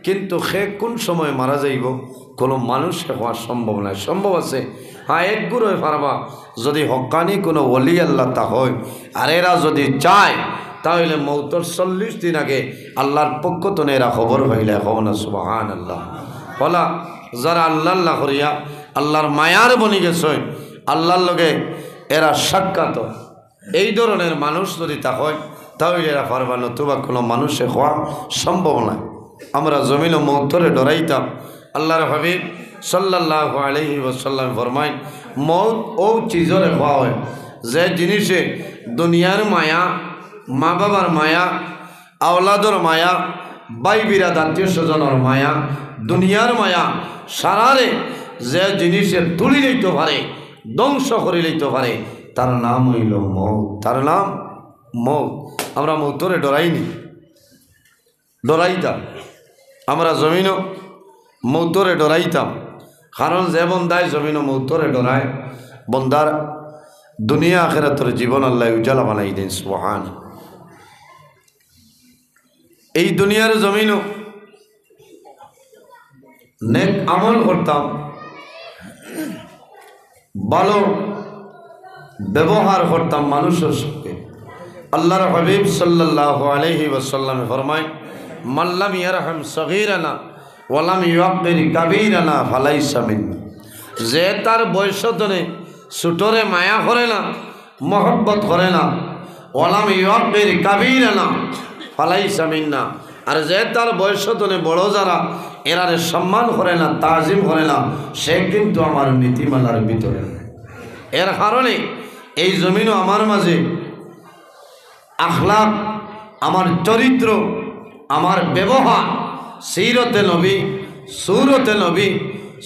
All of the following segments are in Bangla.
কিন্তু সে কোন সময় মারা যাইব কোনো মানুষে হওয়া সম্ভব নয়। সম্ভব আছে, হ্যাঁ, এক গুরু পারবা যদি হক্কানি কোনো ওলি আল্লাহ তা হয়। আর এরা যদি চায় তাহলে মৌতর 40 দিন আগে আল্লাহর পক্ষ তো এরা খবর হইলে হন সুবহান আল্লাহ বলা। যারা আল্লাহ আল্লাহ করিয়া আল্লাহর মায়ার বনি গেছে, আল্লাহর লগে এরা সাক্ষাৎ, এই ধরনের মানুষ যদি তা হয় তাহলে এরা পারবা, নতুবা কোনো মানুষে হওয়া সম্ভব নয়। আমরা জমিন ও মৌতরে ডরাইতাম। আল্লাহর হাবিব সাল্লাল্লাহু আলাইহি ওয়াসাল্লাম ফরমায়, মৌত ও চিজরে হওয়া হয় যে জিনিসে দুনিয়ার মায়া, মা বাবার মায়া, আওলাদর মায়া, ভাই বিরাদ আত্মীয় স্বজনের মায়া, দুনিয়ার মায়া সারারে যে জিনিসে তুলি লইতে পারে, ধ্বংস করে লইতে পারে, তার নাম হইল মৌত। তার নাম মৌত। আমরা মৌতরে ডরাইনি, ডরাইতাম। আমরা জমিনও মৌতরে ডরাইতাম, কারণ যে বন্দায় জমিনও মৌতরে ডরায় বন্দার দুনিয়া আখিরাতের জীবন আল্লাহ উজালা বানাই দেন সুবহান। এই দুনিয়ার জমিনও নেক আমল করতাম, ভালো ব্যবহার করতাম মানুষের সঙ্গে। আল্লাহর হাবিব সাল্লাল্লাহু আলাইহি ওয়াসাল্লাম ফরমায়, মাল্লাম ইয়ারহাম সগীরানা ওয়ালাম ইউআব্বির কাবীরানা ফালাইসা মিন্না। যে তার বয়স ধরে ছোটরে মায়া করে না, মহব্বত করে না, ওয়ালাম ইউআব্বির কাবীরানা ফালাইসা মিন্না। আর যে তার বয়স ধরে বড় যারা এরারে সম্মান করে না, তাজিম করে না, সে কিন্তু আমার নীতিমালার ভিতরে। এর কারণে এই জমিনও আমার মাঝে আখলাক, আমার চরিত্র, আমার ব্যবহার, সিরতে নবী, সুরতে নবী,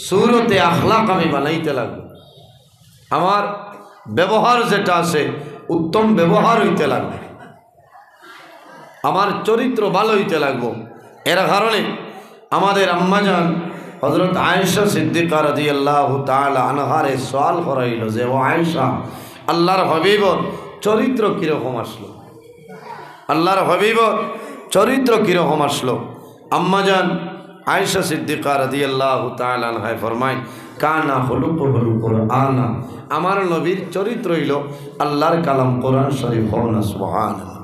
সুরতে আখলাক আমি বানাইতে লাগবো। আমার ব্যবহার যেটা আছে উত্তম ব্যবহার হইতে লাগবে, আমার চরিত্র ভালো হইতে লাগবো। এর কারণে আমাদের আম্মাজান হযরত আয়েশা সিদ্দিকা রাদিয়াল্লাহু তাআলা আনহারে সওয়াল করাইল যে, ও আয়েশা, আল্লাহর হাবিবর চরিত্র কীরকম আসলো? আল্লাহর হাবিবর চরিত্র কীরকম আসলো? আম্মাজান আয়েশা সিদ্দিকা রাদিয়াল্লাহু তাআলা আনহা ফরমায়, কানা খুলুকুহুল কুরআন। আমার নবীর চরিত্র হইল আল্লাহর কালাম কোরআন শরীফ। হনা সুবহানাল্লাহ।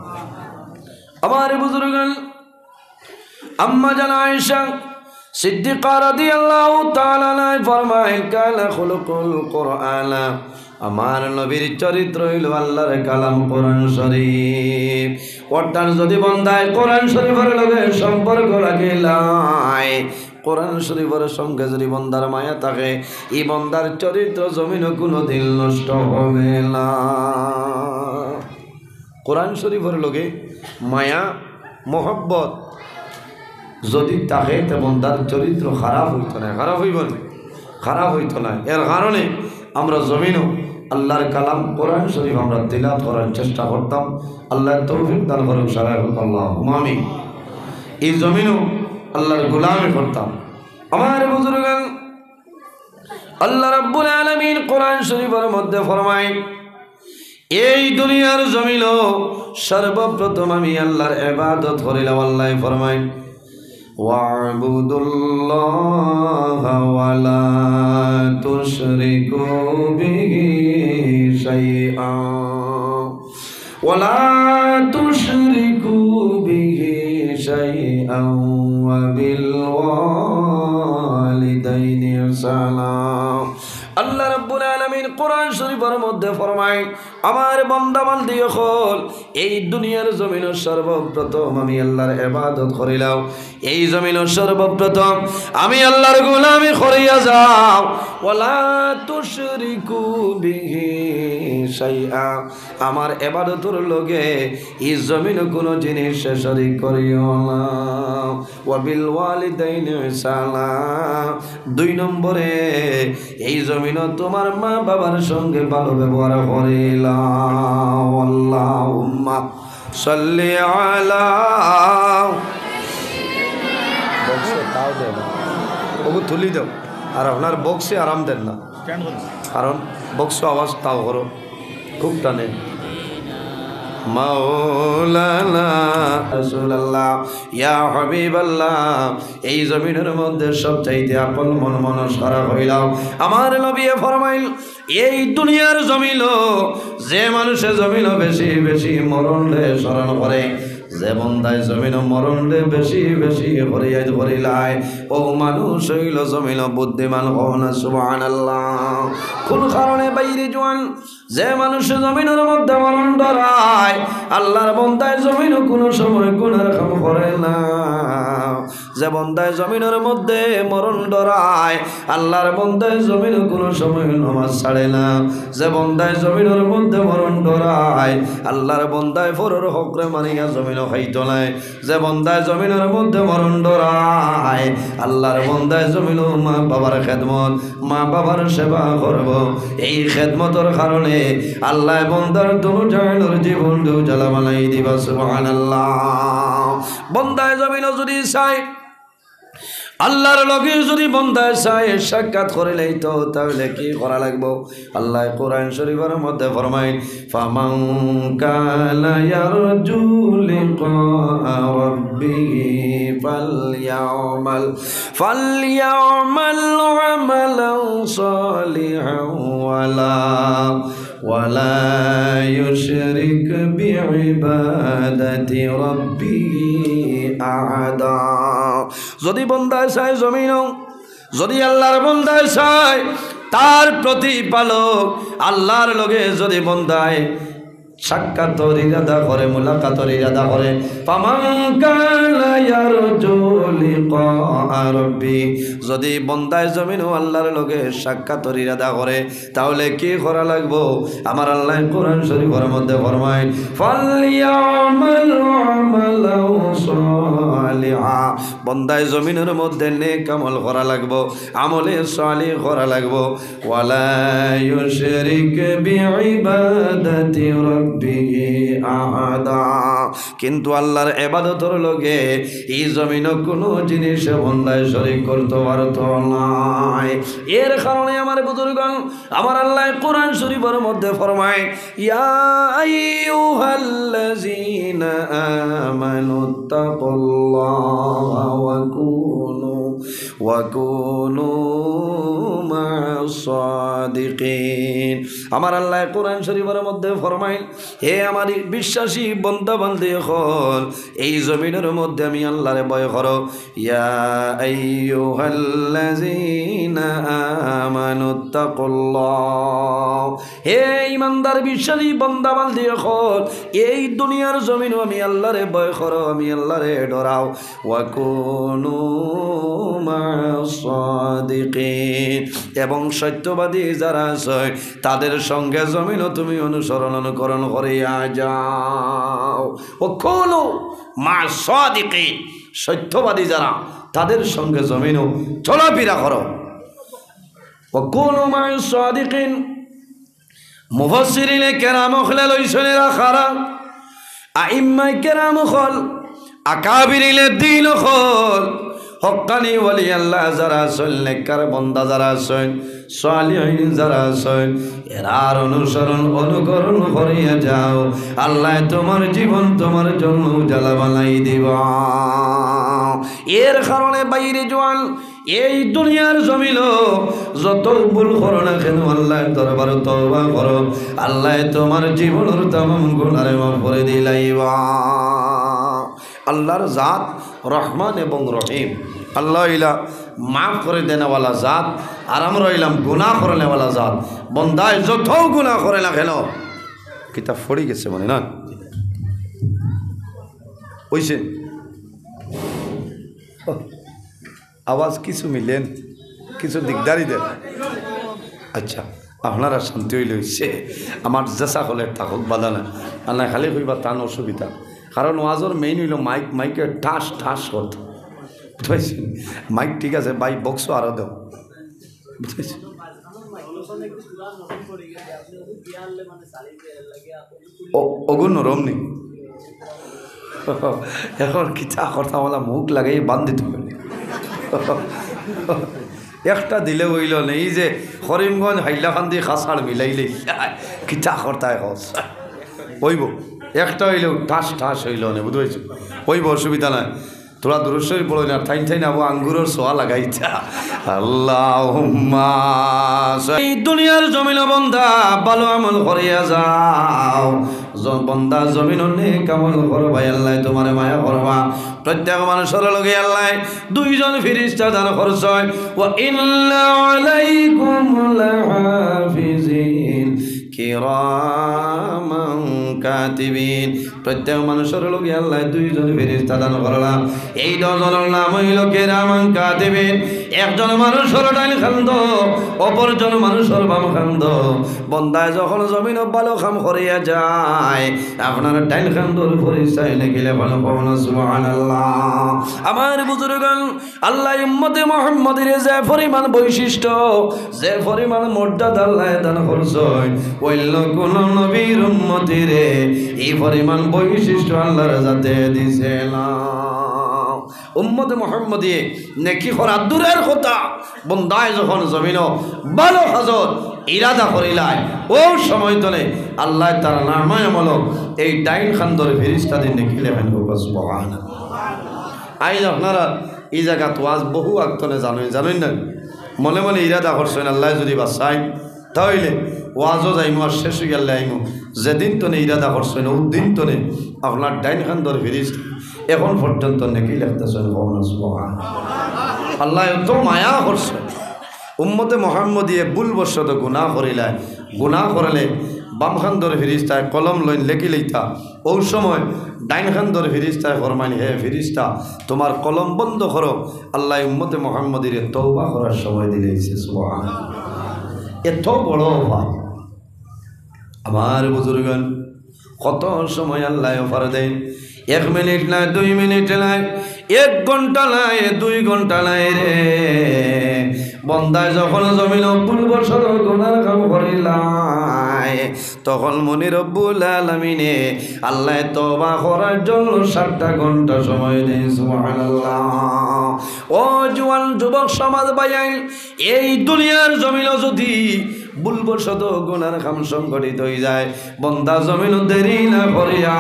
আমার বুজুর্গান আম্মাজান আয়েশা সিদ্দিকা রাদিয়াল্লাহু তাআলা আনহা ফরমায়, কানা খুলুকুল কুরআন। আমার নবীর চরিত্র হইল আল্লাহর কালাম কোরআন শরীফ। অর্থাৎ যদি বন্দায় কোরআন শরীফের লগে সম্পর্ক রাখিলাই, কোরআন শরীফের সঙ্গে যদি বন্দার মায়া থাকে, এই বন্দার চরিত্র জমিনে কোনো দিন নষ্ট হবে না। কোরআন শরীফের লগে মায়া মোহব্বত যদি থাকে তে বন্দার চরিত্র খারাপ হইতো না। খারাপ হইব না? খারাপ হইতো না। এর কারণে আমরা জমিনও আল্লাহর কালাম কোরআন শরীফ আমরা তিলাওয়াত করার চেষ্টা করতাম। আল্লাহর তৌফিক দান করুন সবাই আল্লাহুম্মা আমিন। এই জমিনও আল্লাহর গোলামি করতাম। আমার বুজুর্গান আল্লাহ রাব্বুল আলামিন কোরআন শরীফের মধ্যে ফরমায়, এই দুনিয়ার জমিনও সর্বপ্রথম আমি আল্লাহর ইবাদত করিলাম। আল্লাহ ফরমায়, ওয়া'বুদুল্লাহা ওয়া লা তুশরিকু বিহি শাইআন ওয়া লা তুশরিকু বিহি শাইআন ওয়া বিল ওয়ালিদাইনি ইহসানা। আল্লাহ রাব্বুল আলামিন কোরআন শরীফের মধ্যে ফরমায়, আমার বান্দা বান্দি হল এই দুনিয়ার জমিন সর্বপ্রথম আমি আল্লাহর ইবাদত করিলাম। এই জমিন সর্বপ্রথম আমি আল্লাহর গোলামি করিয়া যাও। ওয়ালা তুশরিকু বিহি শাইআ, আমার ইবাদতের লগে এই জমিন কোন জিনিস শরীক করিও না। ওয়া বিল ওয়ালিদাইনি ইহসানা, 2 নম্বরে এই জমিন তোমার মা বাবার সঙ্গে ভালো ব্যবহার করিলাম। আল্লাহুম্মা সাল্লি আলা। বক্সে তাও দেন না, ওগো তুলি দাও। আর আপনার বক্সে আরাম দেন না, কারণ বক্স আওয়াজ তাও করো, খুব টানে। মাওলানা রাসূলুল্লাহ ইয়া হাবিবাল্লাহ। এই জমিনের মধ্যে সবচাইতে আপন মন মনসারা হইলাম আমার নবী ফরমাইল এই দুনিয়ার জমিল যে মানুষে জমিল বেশি বেশি মরণে স্মরণ করে, যে বন্দায় জমিন মরণে বেশি বেশি হরিয়াই হরিলায় ও মানুষ হইল জমিন বুদ্ধিমান হও না সুবহানাল্লাহ। কোন কারণে বাইরে জোয়ান যে মানুষ জমিনের মধ্যে মরণ ডরায় আল্লাহর বন্দায় জমিন কোনো সময় গুনার কাম করে না। যে বন্দায় জমিনের মধ্যে মরণ ডরায় আল্লাহর বন্দায় জমিন কোনো সময় নামাজ ছাড়ে না। যে বন্দায় জমিনের মধ্যে মরণ ডরায় আল্লাহর বন্দায় ফরর হকরে মানিয়া জমিন খাইতো নাই। যে বন্দায় জমিনের মধ্যে মরণ ডরায় আল্লাহর বন্দায় জমিন মা বাবার খেদমত মা বাবার সেবা করব। এই খেদমতের কারণে আল্লাহ বন্দার দুনো জাহানের জীবন জ্বালা বানাই দিবা সুবহানাল্লাহ। বন্দায় জমিন যদি চাই আল্লাহর লগে যদি বন্দায় চাই সাক্ষাৎ করে লইতো তাহলে কি করা লাগবো? আল্লাহ কোরআন শরীফের মধ্যে ফরমায় ফামান কানা ইয়ারজু লিকা রাব্বিহি ফালইয়ামাল আমালান সালিহান ওয়ালা ইউশরিক বিইবাদাতি রাব্বিহি আহাদা। যদি বন্দায় চায় জমিন, যদি আল্লাহর বন্দায় চায় তার প্রতিপালক আল্লাহর লগে যদি বন্দায় সাক্ষাতের ইরাদা করে মুলাকাতের ইরাদা করে ফামান কানা ইয়ারজু লিকা রাব্বি, যদি বন্দায় জমিন ও আল্লাহর লগে সাক্ষাতের ইরাদা করে তাহলে কি করা লাগবো? আমার আল্লাহ কোরআন শরীফের মধ্যে ফরমায় ফালইয়ামাল আমালান সালিহা, বন্দায় জমিনের মধ্যে নেক আমল করা লাগবো, আমলে সালিহ করা লাগবো। ওয়ালা ইউশরিক বিইবাদাতি আহাদা, কিন্তু আল্লাহর ইবাদতের লগে এই জমিন কোনো জিনিস বন্দায় শরীক করতে পারত নাই। এর কারণে আমার বুজুর্গণ আমার আল্লাহ কোরআন শরীফের মধ্যে ফরমায় ইয়া আইয়ুহাল্লাযীনা আমানুত্তাকুল্লাহা ওয়া কুনু মা'আস সাদিকিন। আমার আল্লাহ কোরআন শরীফের মধ্যে ফরমায় হে আমার বিশ্বাসী বান্দা বান্দী হল এই জমিনের মধ্যে আমি আল্লাহরে ভয় করো। ইয়া আইয়ুহাল্লাযীনা আমানুত্তাকুল্লাহ, হে ঈমানদার বিশ্বাসী বান্দা বান্দী হল এই দুনিয়ার জমিনও আমি আল্লাহরে ভয় করো, আমি আল্লাহরে ডরাও। ওয়া কুনু মা'আস সাদিকিন, এবং সত্যবাদী যারা আছে তাদের সঙ্গে জমিনও তুমি অনুকরণ করিয়া যাও। ও কুনু মা'আস সাদিকিন, সত্যবাদী যারা তাদের সঙ্গে জমিনও চলাফেরা করো। ও কুনু মা'আস সাদিকিন, মুফাসসিরিনে কেরাম হলে লইছেন রাখারা আইম্মায়ে কেরাম হল আকাবিরিলে দ্বীন হল হক্কানি ওয়ালি আল্লাহ যারা আছেন, নেককার বান্দা যারা আছেন, সালিহিন যারা আছেন, এরার অনুকরণ করিয়া যাও। আল্লাহ তোমার জীবন তোমার জন্য জ্বালা বানাই দিবা। এর কারণে বাইরে জোয়ান এই দুনিয়ার জমিল যত ভুল করো না কেন আল্লাহ দরবার তওবা করো, আল্লাহ তোমার জীবনের তামাম গুনাহ মাফ করে দিলাইবা। আল্লাহর জাত রহমান এবং রহিম, আল্লাহ ইলা মাফ করে দেনেওয়ালা জাত, আর আমরা ইলাম গুনাহ করেনেওয়ালা জাত। বন্দায় যত গুনাহ করে না কেন, কিতাব পড়ে গেছে মানে না ওইছে আওয়াজ কিছু মিলেন কিছু দিকদারি দেন। আচ্ছা আপনারা শান্তি হইলে হইছে, আমার জেসা হলে থাকুক বাধা না, আল্লাহ খালি হইবা তান অসুবিধা। কারণ ওয়াজর মেইন হইল মাইকে ঠাস ঠাস করতো, বুঝতে মাইক ঠিক আছে ভাই বক্সও আরও দেও, বুঝতে অগুন নরম নেই। এখন কিতা কথা বলা মুখ লাগাই বান্ধিত একটা দিলে হইল নেই যে করিমগঞ্জ হাইলাকান্দি খাসার মিলাইলে কিতা কর্তায় হইব একটা হইলেও ঠাস ঠাস হইল না, বুঝতে পারছো? ওই অসুবিধা নাই, তোরা দূরস্বরী পড়ো না, ঠাইন ঠাইন আবো আঙ্গুরের সোয়া লাগাইছা। আল্লাহুম্মা এই দুনিয়ার জমিন বন্ধা ভালো আমল করিয়া যাও, বন্ধা জমিন নেক আমল করবা, আল্লাহ তোমার মায়া করবা। প্রত্যেক মানুষের লগে আল্লাহ দুইজন ফেরেশতা দান করছে, ওয়া ইন্না আলাইকুম লাহাফিজিন কিরামান কাতিবিন। প্রত্যেক মানুষের লগে আল্লাহ দুইজন ফেরেশতা দান করলাম, এই দুজনের নাম হইল কিরামান কাতিবিন। একজন মানুষের ডাইন খান্দ, অপরজন মানুষের বাম খান্দ। বন্দায় যখন জমিন ভালো কাম করিয়া যায়, আপনার ডাইন খান্দর পরিচয় লিখিলে ভালো পাবেন। সুবহানাল্লাহ। আমার বুজুর্গণ, আল্লাহ উম্মতে মুহাম্মাদের যে পরিমাণ বৈশিষ্ট্য, যে পরিমাণ মর্যাদা আল্লাহ দান করছেন, অন্য কোন নবীর উম্মতিরে এই পরিমাণ বৈশিষ্ট্য আল্লাহর যাতে দিছে না। উম্মতে মুহাম্মদী নেকি করা দূরের কথা, বন্দায় যখন জমিন ভালো হাজর ইরাদা করিলায়, ও সময় তলে আল্লাহ তার নামায় আমল এই ডাইন খান্দর ফেরেশতাদের নেকি লেখেন। সুবহানাল্লাহ। আইজ আপনারা এই জায়গা তো আজ বহু আগতনে জানেন না, মনে মনে ইরাদা করছেন আল্লাহ যদি বাসাই তাহলে ওয়াজও যাইমু আর শেষ হয়ে গেলে আইমু। যেদিন তনে ইরাদা করছেন ওই দিন তনে আপনার ডাইন খান্দর ফেরেশতা এখন পর্যন্ত নেকি লিখতেছেন। আল্লাহ এত মায়া করছে। উম্মতে মুহাম্মদী ভুলবশত গুনাহ করিলায়, গুনাহ করলে বাম খান্দর ফেরেশতায় কলম লইন লেখি লইতা, ওই সময় ডাইন খান্দর ফেরেশতায় ফরমাইন, হে ফেরেশতা তোমার কলম বন্ধ করো। আল্লাহ উম্মতে মুহাম্মদীর তওবা করার সময় দিলেছে। সুবহানাল্লাহ। এত বড় ভাই আমার বুজুর্গণ, কত সময় আল্লাহ অফার দেন। 1 মিনিট নাই, 2 মিনিট নাই, 1 ঘন্টা নাই, 2 ঘন্টা নাই রে। বন্দায় যখন জমিন ভুলবশত গুনার কাম করিলাই, তখন মনি রব্বুল আলামিনে আল্লাহ তওবা করার জন্য 7টা ঘন্টা সময় দেয়। সুবহানাল্লাহ। ও জওয়ান যুবক সমাজ ভাইয়াই, এই দুনিয়ার জমিন যদি ভুলবশত গুনার কাম সংঘটিত হয়ে যায়, বন্দা জমিন দেরি না করিয়া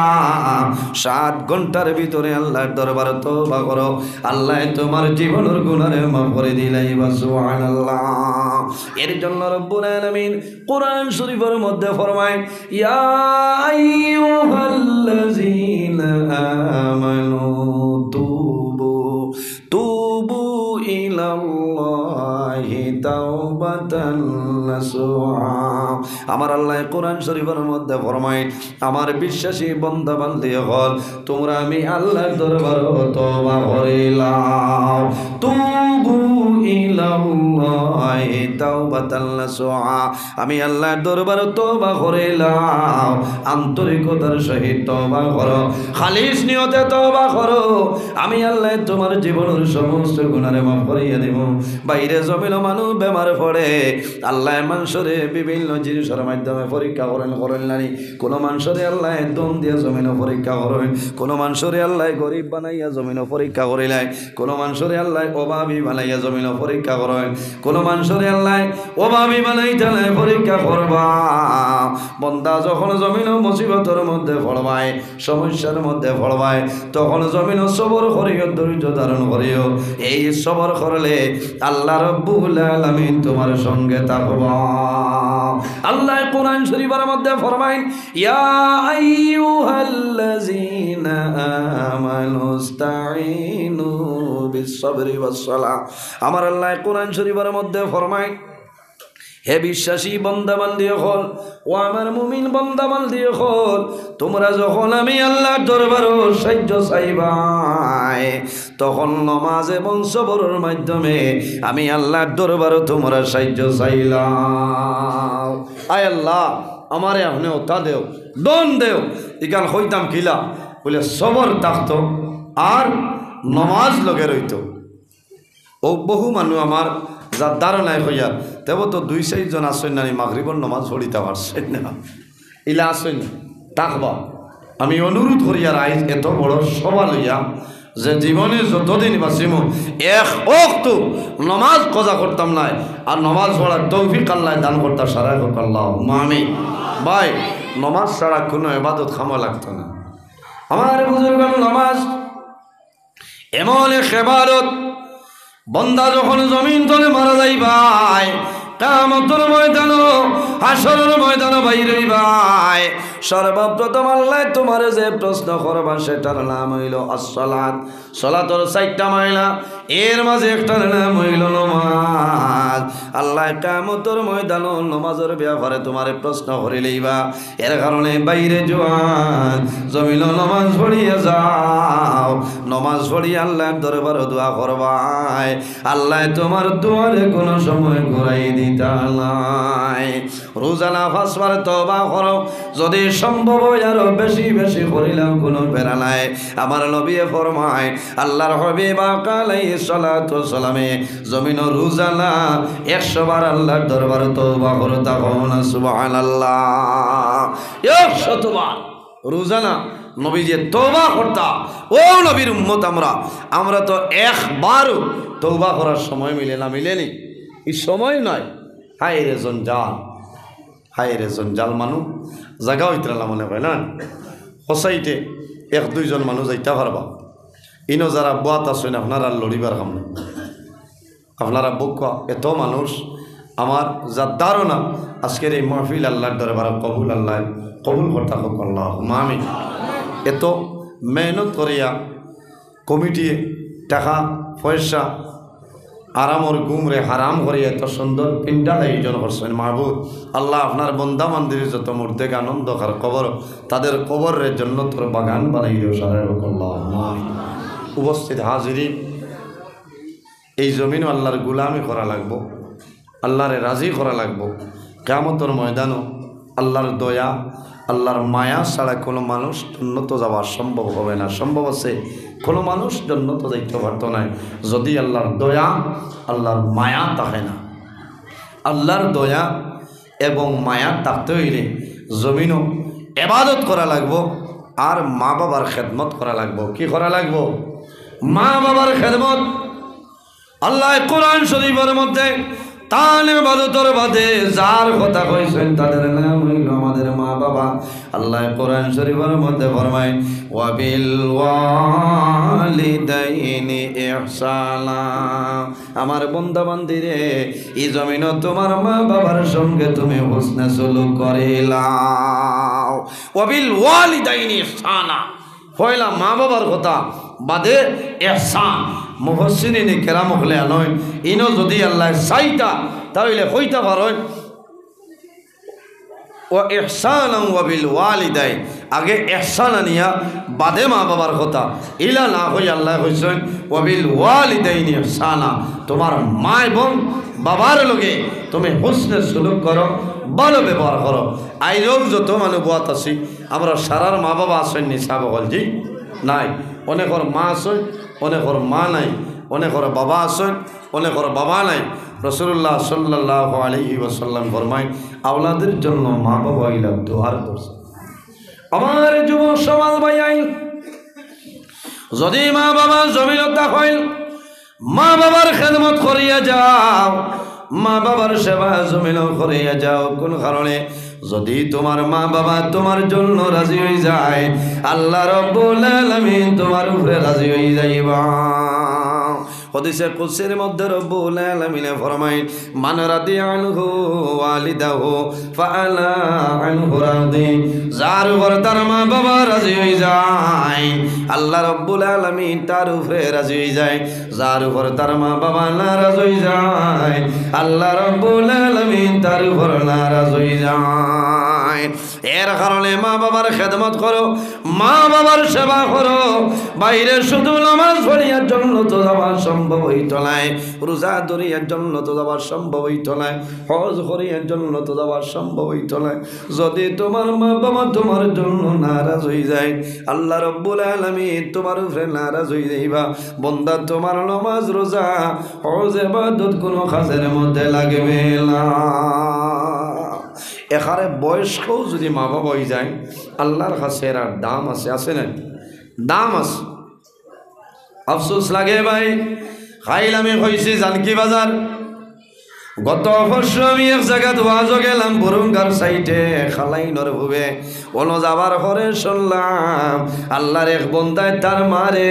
7 ঘন্টার ভিতরে আল্লাহর দরবারে তওবা করো, আল্লাহ তোমার জীবনের গুনারে মাফ করে দিলাইবা। সুবহানাল্লাহ। এর জন্য রব্বুল আলামিন কোরআন শরীফের মধ্যে ফরমায়, ইয়া আইয়ুহাল্লাযীনা আমানু তুবু ইলাল্লাহি তাওবাতান নাসুহা। আমার আল্লাহ কোরআন শরীফের মধ্যে ফরমায়, আমার বিশ্বাসী বান্দা বান্দি হল তোমরা আমি আল্লাহর দরবারে তওবা করিলাম। তুবু ইলাল্লাহি তাওবাতান নাসুহা, আমি আল্লাহর দরবারে তওবা করিলাম। আন্তরিকতার সহিত তওবা করো, খালিস নিয়তে তওবা করো, আমি আল্লাহ তোমার জীবনের সমস্ত গুনারে মাফ করিয়া দেব। বাইরে জমিন মানুষ বেমার পড়ে, আল্লাহ মানুষরে বিভিন্ন জিনিসের মাধ্যমে পরীক্ষা করেন নানি। কোনো মানুষরে আল্লাহ দম দিয়ে জমিন পরীক্ষা করেন, কোনো মানুষরে আল্লাহ গরিব বানাইয়া জমিন পরীক্ষা করিলাই, কোনো মানুষরে আল্লাহ অভাবী বানাইয়া জমিন পরীক্ষা করেন, কোনো মানুষরে আল্লাহ অভাবী বানাই জানায় পরীক্ষা করবা। বন্দা যখন জমিন মুসিবতের মধ্যে পড়বায়, সমস্যার মধ্যে পড়বায়, তখন জমিন সবর করিও, ধৈর্য ধারণ করিও। এই সবর করলে আল্লাহ রব্বুল আলামিন তোমার সঙ্গে থাকবা। আল্লাহ কোরআন শরীফের মধ্যে ফরমায়, ইয়া আইয়ুহাল্লাযীনা আমানুস্তাঈনু বিস-সাবরি ওয়াস-সালাহ। আমার আল্লাহ কোরআন শরীফের মধ্যে ফরমায়, হে বিশ্বাসী বান্দা বান্দি হল, ও আমার মুমিন বান্দা বান্দি হল, তোমরা যখন আমি আল্লাহর দরবারে সাহায্য চাইবাই, তখন নামাজ এবং সবরের মাধ্যমে আমি আল্লাহর দরবারে তোমরা সাহায্য চাইলাম। আয় আল্লাহ আমারে আপনি ওতা দেও, দন দেও। ইকান হইতাম কিলা বলে সবর থাকতো আর নমাজ লগে রইত। ও বহু মানুষ আমার যার ধারণায় হইয়া তেব তো 2-4 জন আসেন না মাগরিবর নমাজ পড়িতে পারছেন না, ইলা আসেন থাকবা। আমি অনুরোধ করি আর আইজ এত বড় সভা লইয়া যে জীবনে যতদিন বাঁচিমু এক ওয়াক্ত নমাজ কজা করতাম না, আর নমাজ পড়ার তৌফিক আল্লাহ দান করতাম সারাই হোক আল্লাহ আমিন। ভাই নমাজ ছাড়া কোনো ইবাদত খামা লাগতো না। আমার বুজুর্গান নমাজ এমন এক ইবাদত, বন্দা যখন জমিন তলে মারা যাই ভাই, কিয়ামতের ময়দানও হাসরের ময়দানও বাইরে ভাই, সর্বপ্রথম আল্লাহ তোমার যে প্রশ্ন করবা সেটার নাম হইল আসসালাত। সালাতের 4টা মাইলা, এর মাঝে একটার নাম হইল নামাজ। আল্লাহ কিয়ামতের ময়দানও নামাজের ব্যাপারে তোমার প্রশ্ন করিলেইবা। এর কারণে বাইরে জোয়ান জমিন নামাজ পড়িয়া যাও, নামাজ পড়িয়া আল্লাহর দরবারে দোয়া করবাই। আল্লাহ তোমার দুয়ারে কোনো সময় ঘুরাই দিতা নাই। রোজানা ফাঁসবার তওবা করো, যদি সম্ভব হয় আরো বেশি বেশি করিলাম কোনো বেড়া নাই। আমার নবী ফরমায়, আল্লাহর হাবিব আলাইহিস সালাতু ওয়াস সালামে জমিন রোজানা 100 বার আল্লাহর দরবারে তওবা করতা না সুবহানাল্লাহ। 100 বার রোজানা নবী যে তওবা করতা। ও নবীর উম্মত আমরা তো একবারও তওবা করার সময় মিলে না, মিলেনি। এই সময় নয়। হায় রে জঞ্জাল, হায় রে জঞ্জাল মানুষ জায়গা হইতরা মনে হয় না। সচাইতে 1-2 জন মানুষ যাইতে পারবা। ইনো যারা বাত আছেন আপনারা লড়িবার কাম নেই। আপনারা বুক এত মানুষ আমার যার ধারণা আজকের এই মাহফিল আল্লাহর দরবারে কবুল, আল্লাহ কবুল করতে হোক আল্লাহ আমিন। এত মেহনত করিয়া কমিটি টাকা পয়সা আরামর গুমরে হারাম করিয়া এত সুন্দর পিন্ডাল আয়োজন করছেন মাহবুব। আল্লাহ আপনার বন্দা মন্দিরে যত মূর্তিক আনন্দকার কবর, তাদের কবরের জন্য তোর বাগান বানাই দিও সারাই হোক আল্লাহ আমিন। উপস্থিত হাজিরিন, এই জমিনও আল্লাহর গুলামি করা লাগবো, আল্লাহরে রাজি করা লাগবো। কিয়ামতের ময়দানও আল্লাহর দয়া আল্লাহর মায়া ছাড়া কোনো মানুষ জন্নত যাওয়া সম্ভব হবে না। সম্ভব আছে কোনো মানুষ জন্নত যাইতে পারত না যদি আল্লাহর দয়া আল্লাহর মায়া থাকে না। আল্লাহর দয়া এবং মায়া থাকতে হইলে জমিনও ইবাদত করা লাগবো, আর মা বাবার খেদমত করা লাগবো। কি করা লাগবো? মা বাবার খেদমত। আল্লাহ কোরআন শরীফের মধ্যে তার ইবাদতের বাদে যার কথা কইছেন তাদের নাম হইল আমাদের মা বাবা। আল্লাহ কোরআন শরীফের মধ্যে ফরমায়, ওয়া বিল ওয়ালিদাইনি ইহসানা। আমার বান্দা বান্দিরে, এই জমিনে তোমার মা বাবার সঙ্গে তুমি হুসনে সুলুক করিলাও। ওয়া বিল ওয়ালিদাইনি ইহসানা, পয়লা মা বাবার কথা বাদে ইহসান। মুফাসসিরিন কেরাম হলে নয়, ইনো যদি আল্লাহ চাইতা তাহলে হইতা পারেন ও ইহসানান ওয়া বিল ওয়ালিদাইন, আগে ইহসান আনিয়া বাদে মা বাবার কথা। ইলা না হই আল্লাহ কইছেন ওয়া বিল ওয়ালিদাইন ইহসানা, তোমার মা এবং বাবার লগে তুমি হুসনে সুলুক করো, ভালো ব্যবহার করো। আইরও যত মানুষ বাত আছি আমরা সারার মা বাবা আসেন নি সাহেব বল জি নাই। অনেকর মা আসেন, অনেকর মা নাই, অনেকর বাবা আসেন, অনেকর বাবা নাই। রাসূলুল্লাহ সাল্লাল্লাহু আলাইহি ওয়াসাল্লাম ফরমায়, আওলাদের জন্য মা বাবা ইলা দোয়ার করছে। আমার যুবক সমাজ ভাই আইন, যদি মা বাবা জমিনতা হইল মা বাবার খেদমত করিয়া যাও, মা বাবার সেবা জমিন করিয়া যাও। কোন কারণে? যদি তোমার মা বাবা তোমার জন্য রাজি হয়ে যায়, আল্লাহ রাব্বুল আলামিন তোমার উপরে রাজি হয়ে যাইবা। হাদিসে কুদসির মধ্যে রব্বুল আলামিন ফরমায়, মান রাদিয়া আনহু ওয়ালিদাহু ফাআলা আনহু রাদি। যার উপর তার মা বাবা রাজি হয়ে যায়, আল্লাহ রাব্বুল আলামিন তার উপরে রাজি হয়ে যায়। যার উপর তার মা বাবা নারাজ হয়ে যায়, আল্লাহ রাব্বুল আলামিন তার উপর নারাজ হয়ে যায়। এর কারণে মা বাবার খেদমত করো, মা বাবার সেবা করো। বাইরে শুধু নামাজ পড়িয়ার জন্য তো যাওয়ার সম্ভব হইত নাই, রোজা ধরিয়ার জন্য তো যাওয়ার সম্ভব হইত নাই, হজ করিয়ার জন্য তো যাওয়ার সম্ভব হইত নাই। যদি তোমার মা বাবা তোমার জন্য নারাজ হয়ে যায়, আল্লাহ রাব্বুল আলামিন তোমার উপরে নারাজ হয়ে যাইবা। বন্দা তোমার নামাজ রোজা হজ ইবাদত কোনো কাজের মধ্যে লাগবে না। এখানে বয়স্কও যদি মা বাবা হয়ে যায়, আল্লাহর কাছে এর দাম আছে, আছে না? দাম আছে। আফসোস লাগে ভাই। খাইল আমি হয়েছি জানকি বাজার। গত বর্ষ আমি এক জায়গায় ওয়াজও গেলাম বরুঙ্গার সাইটে খালাইনর ভুবে ওনো যাবার পরে শুনলাম আল্লাহর এক বন্দায় তার মারে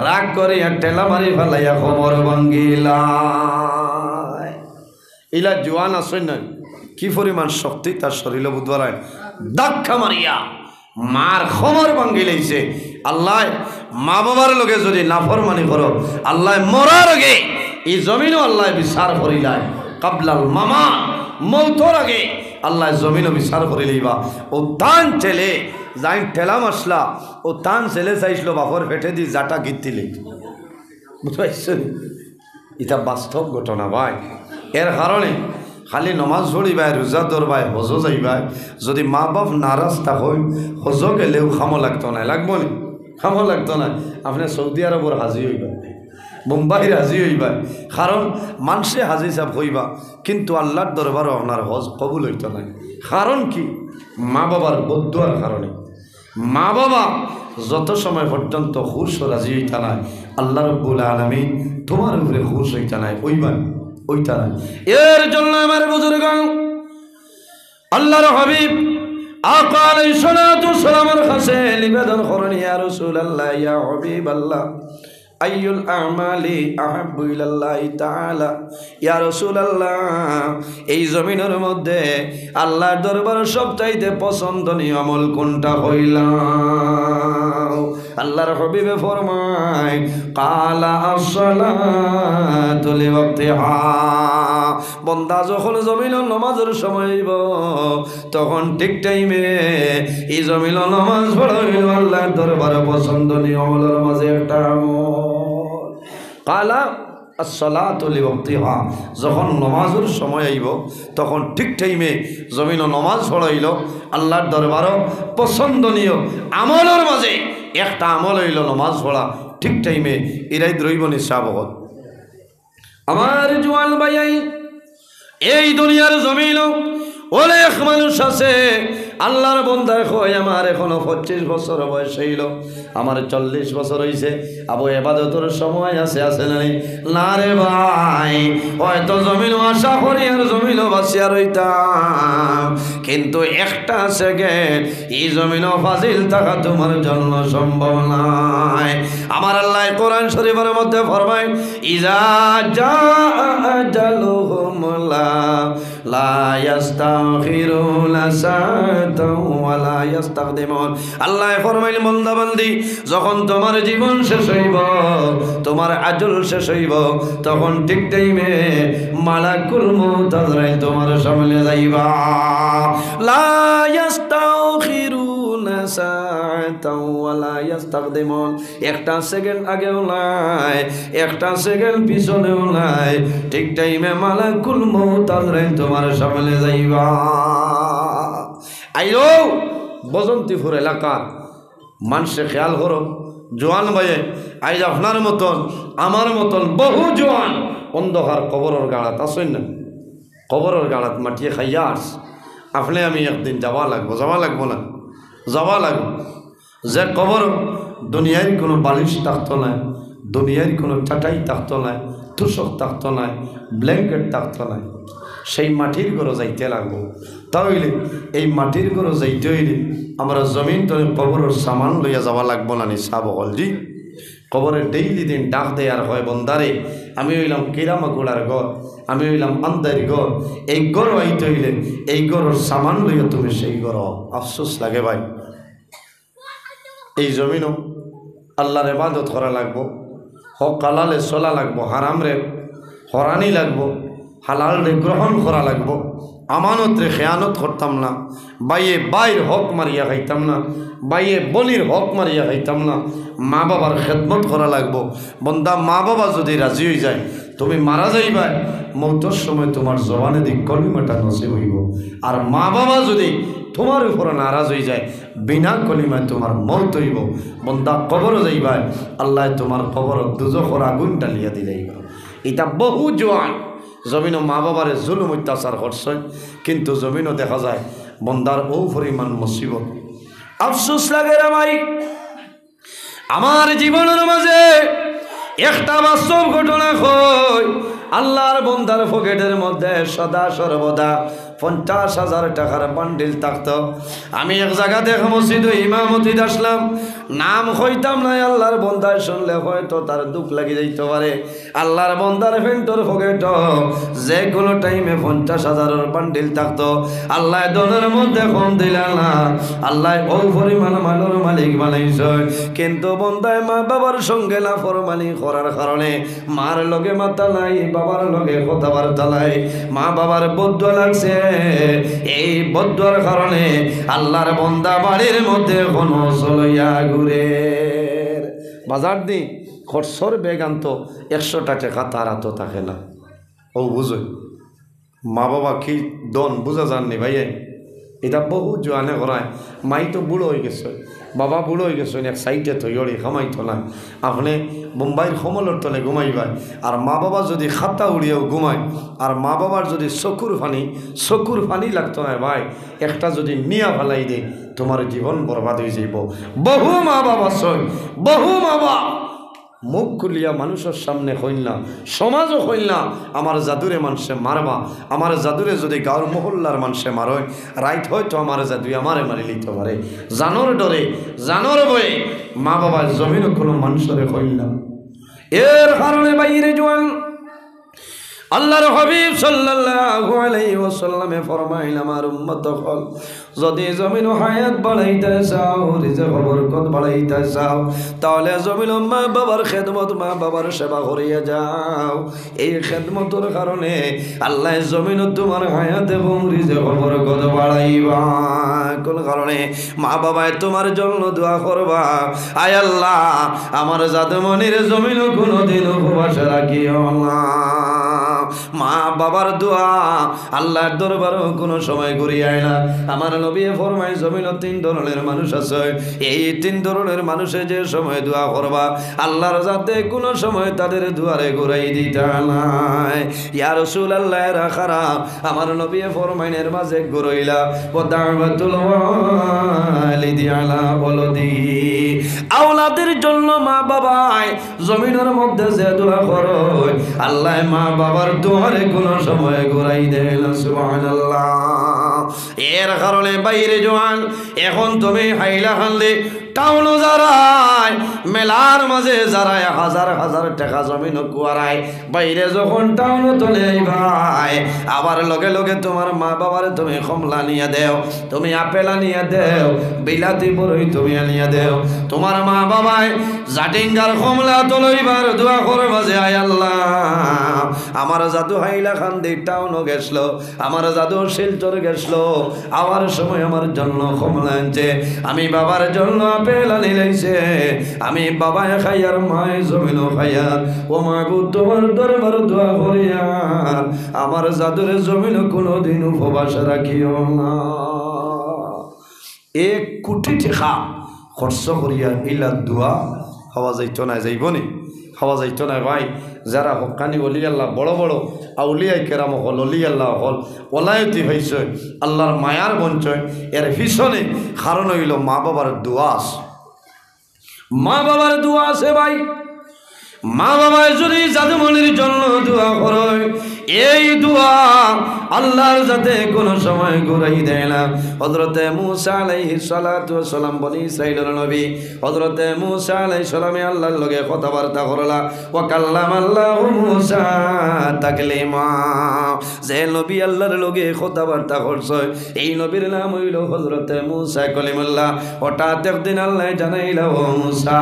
রাগ করে এক ঠেলা মারি ফেলাইয়া খবর ভাঙ্গিলা। ইলা জোয়ান আসেন না কি পরিমাণ শক্তি তার শরীরে বুধবার ধাক্কা মারিয়া মার খবর ভাঙ্গি লাইছে। আল্লাহ মা বাবার লগে যদি নাফরমানি করো আল্লাহ মরার আগে এই জমিনও আল্লাহ বিচার করিলায়। কাবলাল মামা মৌতর আগে আল্লাহ জমিনও বিচার করে লইবা। ও তান ছেলে যাই ঠেলা মাসলা ও তান ছেলে চাইছিল বাপর পেটে দি জাটা গিতিলে বুঝতে পারছেন। এটা বাস্তব ঘটনা ভাই। এর কারণে খালি নমাজ পড়িবাই রোজা ধরবাই হজ যাইবাই যদি মা বাপ নারাজ তা হই হজ গেলেও খামো লাগতো না। লাগবো নি? খামো লাগতো না। আপনি সৌদি আরবর হাজি হইবা, মুম্বাইয়ের হাজি হইবা, কারণ মানুষে হাজি সাহেব হইবা কিন্তু আল্লাহর দরবারও আপনার হজ কবুল হইতো না। কারণ কি? মা বাবার বদুয়ার কারণে। মা বাবা যত সময় পর্যন্ত খুশ ও রাজি হইতা নাই আল্লাহ রব্বুল আলামিন তোমার উপরে খুশ হইতা নাই ওইটা নাই। এর জন্য আমার বুজুর্গ আল্লাহর হাবিব আকা আলাইহিস সালাতু সালামের কাছে নিবেদন করেন, ইয়া রাসূলুল্লাহ ইয়া হাবিবাল্লাহ আইয়ুল আমালি আহাব্বু ইলাল্লাহি তাআলা। ইয়া রাসূলুল্লাহ এই জমিনের মধ্যে আল্লাহর দরবারে সবচাইতে পছন্দনীয় আমল কোনটা হইলা? আল্লাহর হাবিবে ফরমায় কালা as-salatu li-waqtiha। বান্দা যখন জমিনের নামাজের সময় হইব তখন ঠিক টাইমে এই জমিনের নামাজ পড়াইল আল্লাহর দরবারে পছন্দনীয় আমলের মাঝে একটা আমল। কালা as-salatu li-waqtiha, যখন নামাজের সময় আইব তখন ঠিক টাইমে জমিনের নামাজ পড়াইল আল্লাহর দরবারে পছন্দনীয় আমলের মাঝে একটা আমল হইল নামাজ পড়া ঠিক টাইমে। এরাই দ্রৈব নিঃসাবহত। আমার জোয়ান ভাই, এই দুনিয়ার জমিন অনেক মানুষ আছে আল্লাহর বন্দায় কয় আমার এখনো 25 বছর বয়স হইল, আমার 40 বছর হইছে, আবু ইবাদতের সময় আছে নাই? না রে ভাই, হয়তো জমিন আশা করি আর জমিন বাঁচিয়া রইতাম কিন্তু একটা সেকেন্ড এই জমিন ফাজিল থাকা তোমার জন্য সম্ভব নাই। আমার আল্লাহ কোরআন শরীফের মধ্যে ফরমায় ইজা জা আজালুহুম লা ইস্তাখিরুনা সাআতাও ওয়া লা ইস্তাকদিমুন। আল্লাহ ফরমাইল বান্দা বান্দি যখন তোমার জীবন শেষ হইব, তোমার আজল শেষ হইব, তখন ঠিক টাইমে মালাকুল মউত আজরাইল তোমার সামনে যাইবা। লা ইস্তাখিরুনা সাআতাও ওয়া লা ইস্তাকদিমুন। একটা সেকেন্ড আগেও নাই, একটা সেকেন্ড পিছনেও নাই, ঠিক টাইমে মালাকুল মউত আজরাইল তোমার সামনে যাইবা। আইলো বসন্তীপুর এলাকা মানুষে খেয়াল করো, জোয়ান ভাইয়ে আইজ আপনার মতন আমার মতন বহু জোয়ান অন্ধকার কবরের গাড়াত আসেন না, কবরের গাড়াত মাটিয়ে খাইয়া আস। আপনি আমি একদিন যাওয়া লাগবো না যাওয়া লাগবো। যে কবর দুনিয়ার কোনো বালিশ থাকতো না, দুনিয়ার কোনো চাটাই থাকতো না, তুষক থাকতো না, ব্ল্যাঙ্কেট থাকতো না, সেই মাটির ঘরে যাইতে লাগবো। তাহলে এই মাটির ঘরে যাইতে হইলে আমরা জমিন তলে কবরের সামান লইয়া যাওয়া লাগবো না? নিশাব হলজি কবরে ডেইলি দিন ডাক দেয়ার হয় বন্দারে আমি হইলাম কিরামাকুড়ার ঘর, আমি হইলাম আন্দার ঘর, এই ঘর আইতে হইলে এই ঘরের সামান লইয়া তুমি সেই ঘর। আফসোস লাগে ভাই, এই জমিনও আল্লাহর ইবাদত করা লাগবো, হক হালালে চলা লাগবো, হারাম রে হরানি লাগবো, হালাল রে গ্রহণ করা লাগবো, আমানত রে খেয়ানত করতাম না, বাইয়ে বাইর হক মারিয়া খাইতাম না, বাইয়ে বলির হক মারিয়া খাইতাম না, মা বাবার খেদমত করা লাগবো। বন্দা মা বাবা যদি রাজি হয়ে যায় তুমি মারা যাইবা, মৌতের সময় তোমার জবানে দিক কলিমাটা নসিব হইব। আর মা বাবা যদি তোমার উপরে নারাজ হয়ে যায় বিনা কলিমায় তোমার মৌত হইব। বন্দা কবর যাইবা, আল্লাহ তোমার কবর দুজখর আগুন ডালিয়া দিলাইবা। এটা বহু জোয়ান জমিনও মা বাবারে জুলুম অত্যাচার করছে কিন্তু জমিনও দেখা যায় বন্দার ও পরিমাণ মুসিবত। আফসোস লাগে রে ভাই, আমার জীবনের মাঝে একটা বাস্তব ঘটনা কই, আল্লাহর বন্দার পকেটের মধ্যে সদা সর্বদা 50,000 টাকার বান্ডিল থাকতো। আমি এক জায়গা দেখে মসজিদে ইমামতি আসলাম, নাম হইতাম না, আল্লাহর বন্দায় শুনলে হয়তো তার দুঃখ লাগি যাইতে পারে। আল্লাহর বন্দার ফেন্টর পকেট যে কোনো টাইমে 50,000 বান্ডিল থাকতো। আল্লাহ দলের মধ্যে কম দিলেন না, আল্লাহ ও পরিমাণ মালের মালিক বানাইছে। কিন্তু বন্দায় মা বাবার সঙ্গে লাফরমানি করার কারণে মার লগে মাথা নাই, বাবার লগে কথাবার্তা নাই, মা বাবার বদুয়া লাগছে। এই বদুয়ার কারণে আল্লাহর বন্দা বাড়ির মধ্যে কোনো চলইয়া ঘুরে বাজার দি খরচর বেগান্ত 100টা টাকা তার হাতে থাকে না। ও বুঝো মা বাবা কি দন বুঝা যাননি ভাইয়ে, এটা বহু জোয়ানে করায়। মাই তো বুড়ো হয়ে গেছে, বাবা বুড়ো হয়ে গেছে, এক সাইডে থইড়ি খামাইতো না। আপনি বোম্বাইয়ের সমলের তলে ঘুমাইবাই, আর মা বাবা যদি খাতা উড়িয়েও ঘুমায়, আর মা বাবার যদি চকুর ফানি লাগতো না ভাই, একটা যদি নিয়া ফেলাই দে তোমার জীবন বরবাদ হয়ে যাইব। বহু মা বাবা সই, বহু মা বাবা মুখ খুলিয়া মানুষের সামনে হইল না, সমাজও হইল না, আমার জাদুরে মানুষে মারবা, আমার জাদুরে যদি গাঁর মহল্লার মানুষে মারয়, রাইট হয়তো আমার জাদুই আমারে মারি লিতে পারে। জানোর ডরে, জানোর বয়ে মা বাবার জমিনও কোনো মানুষের হইল না। এর কারণে বাইরে জোয়ান আল্লাহর হাবিব সাল্লাল্লাহু আলাইহি ওয়াসাল্লামে ফরমাইল, আমার উম্মত হল যদি জমিন হায়াত বাড়াইতে চাও, রিজক বরকত বাড়াইতে চাও, তাহলে জমিন মা বাবার খেদমত, মা বাবার সেবা করিয়া যাও। এই খেদমতের কারণে আল্লাহ জমিন তোমার হায়াত এবং রিজক বরকত বাড়াইবা। কোন কারণে মা বাবায় তোমার জন্য দোয়া করবা, আয় আল্লাহ আমার জাদুমনির জমিন কোনোদিন উপবাস রাখিও না। মা বাবার দোয়া আল্লাহর দরবারও কোনো সময় ঘুরিয়ে না। আমার নবী ফরমায় জমিন 3 ধরনের মানুষ আছে, এই 3 ধরনের মানুষে যে সময় দোয়া করবা আল্লাহর যাতে কোনো সময় তাদের দুয়ারে ঘুরাই দিতে নাই। ইয়া রাসূলুল্লাহ রাখারা আমার নবী ফরমাইনের মাঝে ঘুরাইলা ও দাওয়াতুল ওয়ালিদি আলা ওয়ালাদি, আওলাদের জন্য মা বাবায় জমিনের মধ্যে যে দোয়া করে আল্লাহ মা বাবার দুয়ারে কোনো সময় ঘুরাই দেয় না। সুবহানাল্লাহ। এর কারণে বাইরে জোয়ান এখন তুমি হাইলা হানলে টাউনও যারায়, মেলার মাঝে যারায় হাজার হাজার টাকা জমিন কুয়ারায়, বাইরে যখন টাউন চলে ভাই আবার লগে লগে তোমার মা বাবার তুমি কমলা নিয়ে দেও, তুমি আপেল আনিয়ে দেও, বিলাতি বড়ই তুমি আনিয়ে দেও। তোমার মা বাবায় জাটিঙ্গার কমলা তলইবার দোয়া করে মাঝে, আয় আল্লাহ আমার জাদু হাইলা খান্দি টাউনও গেছিল, আমার জাদু শিলচর গেছিল, আবার সময় আমার জন্য কমলা আনছে, আমি বাবার জন্য আপেল আনি লাইছে, আমি বাবায় খাইয়ার মায় জমিনও খাইয়ার, ও মাহবুব তোমার দরবার দোয়া করিয়ার আমার জাদুরে জমিন কোনোদিন উপবাস রাখিও না। 1 কোটি টাকা খরচ করিয়া ইলা দোয়া হওয়া যাইত না, যাইবনি হওয়া যাইত না ভাই। যারা হক্কানি অলি আল্লাহ বড় বড় আউলিয়াই কেরাম হল, অলি আল্লাহ হল, ওলায়তি হয়েছে, আল্লাহর মায়ার বঞ্চয়, এর পিছনে কারণ হইল মা বাবার দোয়া আছে। মা বাবার দোয়া আছে ভাই। মা বাবা যদি জাদুমনির জন্য দোয়া করে, এই দোয়া আল্লাহর যাতে কোনো সময় ঘুরাই দেয় না। হযরতে মূসা আলাইহিস সালাতু ওয়াস সালাম বনি ইসরাঈলের নবী, হযরতে মূসা আলাইহিস সালামে আল্লাহর লগে কথাবার্তা করলা, ওয়া কাল্লামাল্লাহু মূসা তাকলিমা। যে নবী আল্লাহর লগে কথাবার্তা করছে এই নবীর নাম হইল হযরতে মূসা কলিমুল্লাহ। হঠাৎ একদিন আল্লাহ জানাইলা, ও মূসা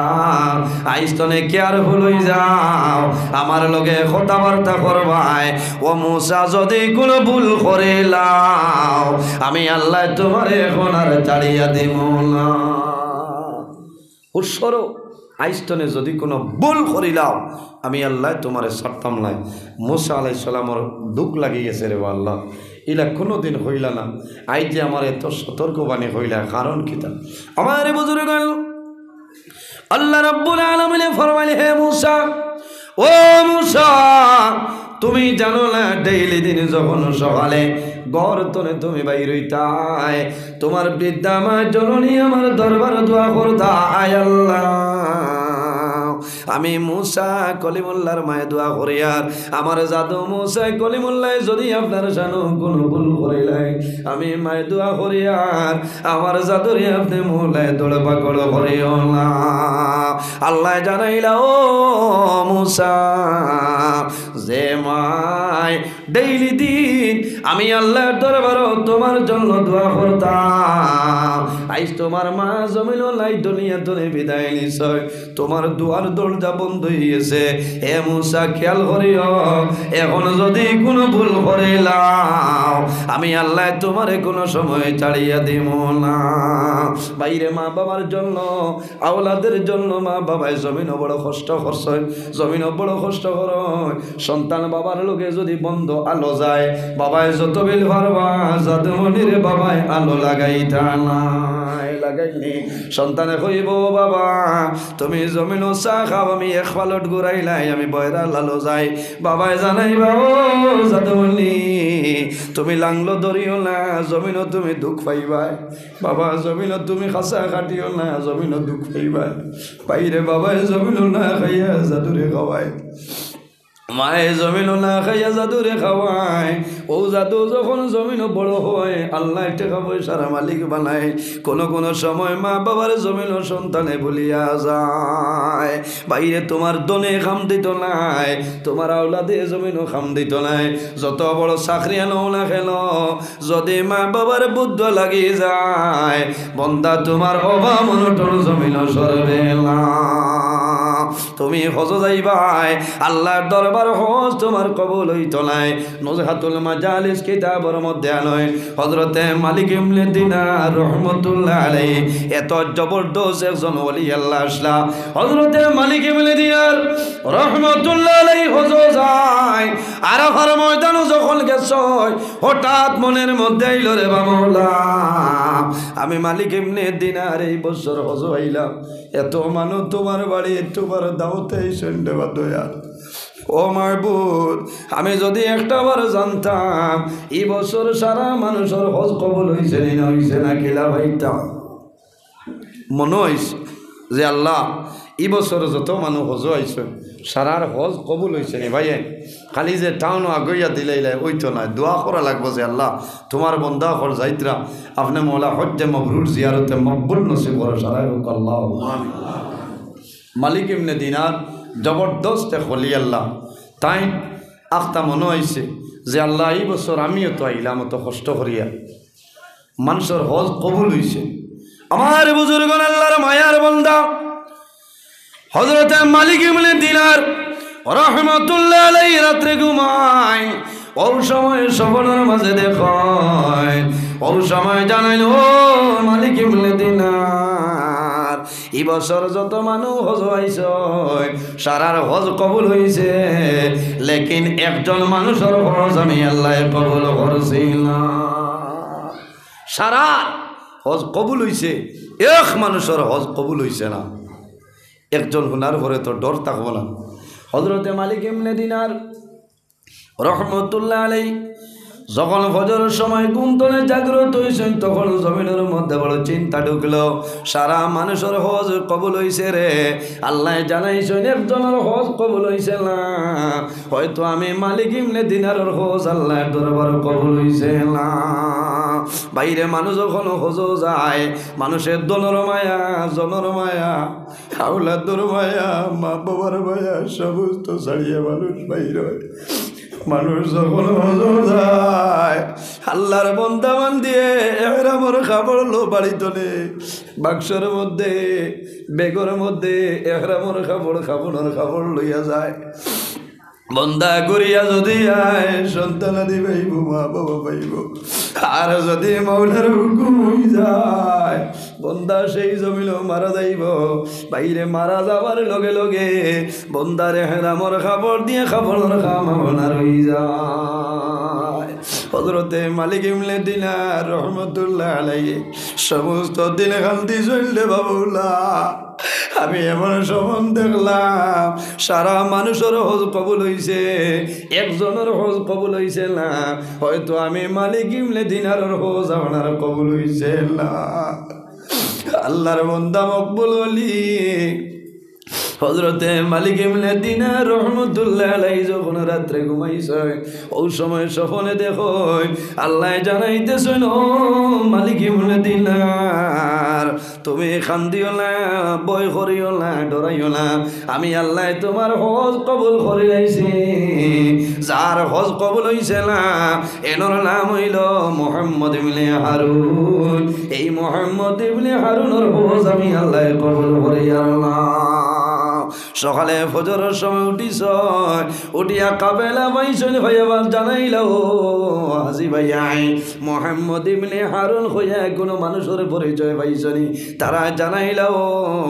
আইস্তনে কেয়ারফুল হই যাও, আমার লগে কথাবার্তা করবাই। ও মূসা যদি কোনো ভুল করে লাও আমি আল্লাহ তোমার এখন আর ছাড়িয়া দিব না। উৎসর আইস্তনে যদি কোনো ভুল করিলাও আমি আল্লাহ তোমার ছাড়তাম নাই। মূসা আলাইহিস সালামর দুঃখ লাগি গেছে রে আল্লাহ, ইলা কোনোদিন হইলা না, আই যে আমার এত সতর্কবাণী হইলা কারণ কিতা? আমার বুজুর্গ আল্লাহ রাব্বুল আলামিন ফরমাইলেন, হে মূসা, ও মূসা তুমি জানো না ডেইলি দিন যখন সকালে ঘর তনে তুমি বাইর হইতাই, তোমার বৃদ্ধা মা জননী আমার দরবার দোয়া করতা, আয় আল্লাহ আমি মুসা কলিমুল্লাহর মায়ে দোয়া করি আর আমার জাদু মুসা কলিমুল্লাহ যদি আপনার জানো কোনো ভুল করিলাই আমি মায়ে দোয়া করি আর আমার জাদুরে আপনি মোলায় দৌড় পাকড় করিও না। আল্লাহ জানাইলা ও মুসা যে মায় ডেইলি দিন আমি আল্লাহর দরবারে তোমার জন্য দোয়া করতাম আজ তোমার মা জমিল লাই দুনিয়া ধরে বিদায় নিছয় তোমার দুয়ার দরজা বন্ধ হয়ে গেছে। হে মুসা খেয়াল করিও এখন যদি কোনো ভুল করিলাম আমি আল্লাহ তোমারে কোনো সময় ছাড়িয়া দিব না। বাইরে মা বাবার জন্য আওলাদের জন্য মা বাবায় জমিনও বড় কষ্ট করছে জমিনও বড় কষ্ট কর সন্তান বাবার লোকে যদি বন্ধ আলো যায় বাবায় যত বিল পারবা জাদুমনির বাবায় আলো লাগাইতা নাই লাগাইনি সন্তানে কইব বাবা তুমি জমিন চা খাও আমি এক পালট ঘুরাইলাই আমি বয়রা লালো যাই বাবায় জানাইবা ও জাদুমনি তুমি লাংলো ধরিও না জমিনও তুমি দুঃখ পাইবাই বাবা জমিনও তুমি খাসা কাটিও না জমিনও দুঃখ পাইবাই বাইরে বাবায় জমিনও না খাইয়া জাদুরে খাওয়াই মায়ে জমিনও না খাইয়া জাদুরে খাওয়ায় ও জাদু যখন জমিনও বড় হয় আল্লাহ টাকা পয়সার মালিক বানায় কোনো কোনো সময় মা বাবার জমিনও সন্তানে ভুলিয়া যায় বাইরে তোমার দনে খাম দিত নাই তোমার আওলাদে জমিনও খাম দিত নাই যত বড় চাকরি আনো না খেল যদি মা বাবার বুদ্ধ লাগি যায় বন্দা তোমার অভাব অনটন জমিনও সরবে না। তুমি হজ যাইবাই আল্লাহর দরবার হজ তোমার কবুল হইত নাই। নুজহাতুল মাজালিস কিতাবের মধ্যে আনয় হযরতে মালিক ইবনে দিনার রাহমাতুল্লাহ আলাইহি এত জবরদস্ত একজন ওলি আল্লাহ আসলা হযরতে মালিক ইবনে দিনার রাহমাতুল্লাহ আলাইহি হজ যায় আরাফার ময়দানে যখন গেছে হঠাৎ মনের মধ্যে আইল রে মাওলা আমি মালিক ইবনে দিনার এই বছর হজ হইলাম এত মানুষ তোমার বাড়ি তোমার দাওয়াতে সন্ধ্যে বাদয়া ও মাহবুব আমি যদি একটাবার জানতাম এই বছর সারা মানুষের হজ কবুল হয়েছে না হয়েছে না কিলা ভাইতাম মনে হয়েছে যে আল্লাহ এই বছর যত মানুষ হজ হয়েছে সারার হজ কবুল হয়েছে নি ভাই খালি যে টাউন আগইয়া দিলাইলাই ওই তো নয় দোয়া করা লাগবো যে আল্লাহ তোমার বন্দা হর যাইতরা আপনি মৌলা হজ্জে মবরুর জিয়ারতে মকবুল নসিব করো সারাই হোক আল্লাহ আমিন। মালিক ইবনে দিনার জবরদস্ত হলি আল্লাহ তাই আখতা মনে হয়েছে যে আল্লাহ এই বছর আমিও তো আইলাম তো কষ্ট করিয়া মানুষের হজ কবুল হয়েছে। আমার বুজুর্গ আল্লাহর মায়ার বন্দা হযরতে মালিক ইবনে দিনার রাহমাতুল্লাহ আলাইহি রাত্রে ঘুমায় ও সময় স্বপ্নের মাঝে দেখায় ও সময় জানাইল ও মালিক ইবনে দিনার এই বছর যত মানুষ হজ হয়েছে সারার হজ কবুল হয়েছে লেকিন একজন মানুষের হজ আমি আল্লাহ কবুল করছি না। সারা হজ কবুল হয়েছে এক মানুষের হজ কবুল হয়েছে না। একজন হুনার ঘরে তো ডর থাকবো না। হযরতে মালিক ইবনে দিনার রাহমাতুল্লাহ আলাইহি যখন ফজরের সময় ঘুম থেকে জাগ্রত হয়েছেন তখন জমিনের মধ্যে বড় চিন্তা ঢুকলো সারা মানুষের হজ কবুল হয়েছে রে আল্লাহ জানাইছেন একজনের হজ কবুল হয়েছে না হয়তো আমি মালিক ইবনে দিনারের হজ আল্লাহর দরবারে কবুল হয়েছে না। বাইরে মানুষ যখন হজ যায় মানুষের দনের মায়া জনের মায়া আওলাদের মায়া মা বাবার মায়া সমস্ত ছাড়িয়ে মানুষ বাইরে মানুষ যখন হজ যায় আল্লাহর বন্দাবান দিয়ে এহরামর খাবড় লো বাড়ি তোলে বাক্সের মধ্যে বেগর মধ্যে এহরামর খাবড় লইয়া যায় বন্দা করিয়া যদি আয় সন্তানাদি পাইব মা বাবা পাইব আর যদি মৌলার হুকুম হয়ে যায় বন্দা সেই জমিল মারা যাইব বাইরে মারা যাবার লগে লগে বন্দারে হেরামর খাবড় দিয়ে খাবড় খামার হয়ে যায়। হযরতে মালিক ইবনে দিনার রাহমাতুল্লাহ আলাইহি সমস্ত দিন কান্দি চললে বাবুলা আমি এমন সমন দেখলাম সারা মানুষের হজ কবুল হয়েছে একজনের হজ কবুল হয়েছে না হয়তো আমি মালিক ইবনে দিনারের হজ আপনার কবুল হয়েছে না। আল্লাহর বান্দা মকবুল হলি হযরতে মালিক ইবনে দিনার রহমতুল্লাহ আলাইহি যখন রাত্রে ঘুমাইছে ওই সময় স্বপ্নে দেখো আল্লাহ জানাইতেছেন ও মালিক ইবনে দিনার তুমি কান্দিও না ভয় করিও না ডরাইও না আমি আল্লাহ তোমার হজ কবুল করে লাইছি যার হজ কবুল হইছে না এনর নাম হইল মুহাম্মদ ইবনে হারুন এই মুহাম্মদ ইবনে হারুনের হজ আমি আল্লাহ কবুল করে আল্লাহ সকালে ফজরের সময় উঠিস উঠিয়া কাবেলা বাইসন হইয়া জানাইল হাজি ভাইয়াই মুহাম্মদ ইবনে হারুন হইয়া কোনো মানুষের পরিচয় পাইছনি তারা জানাইল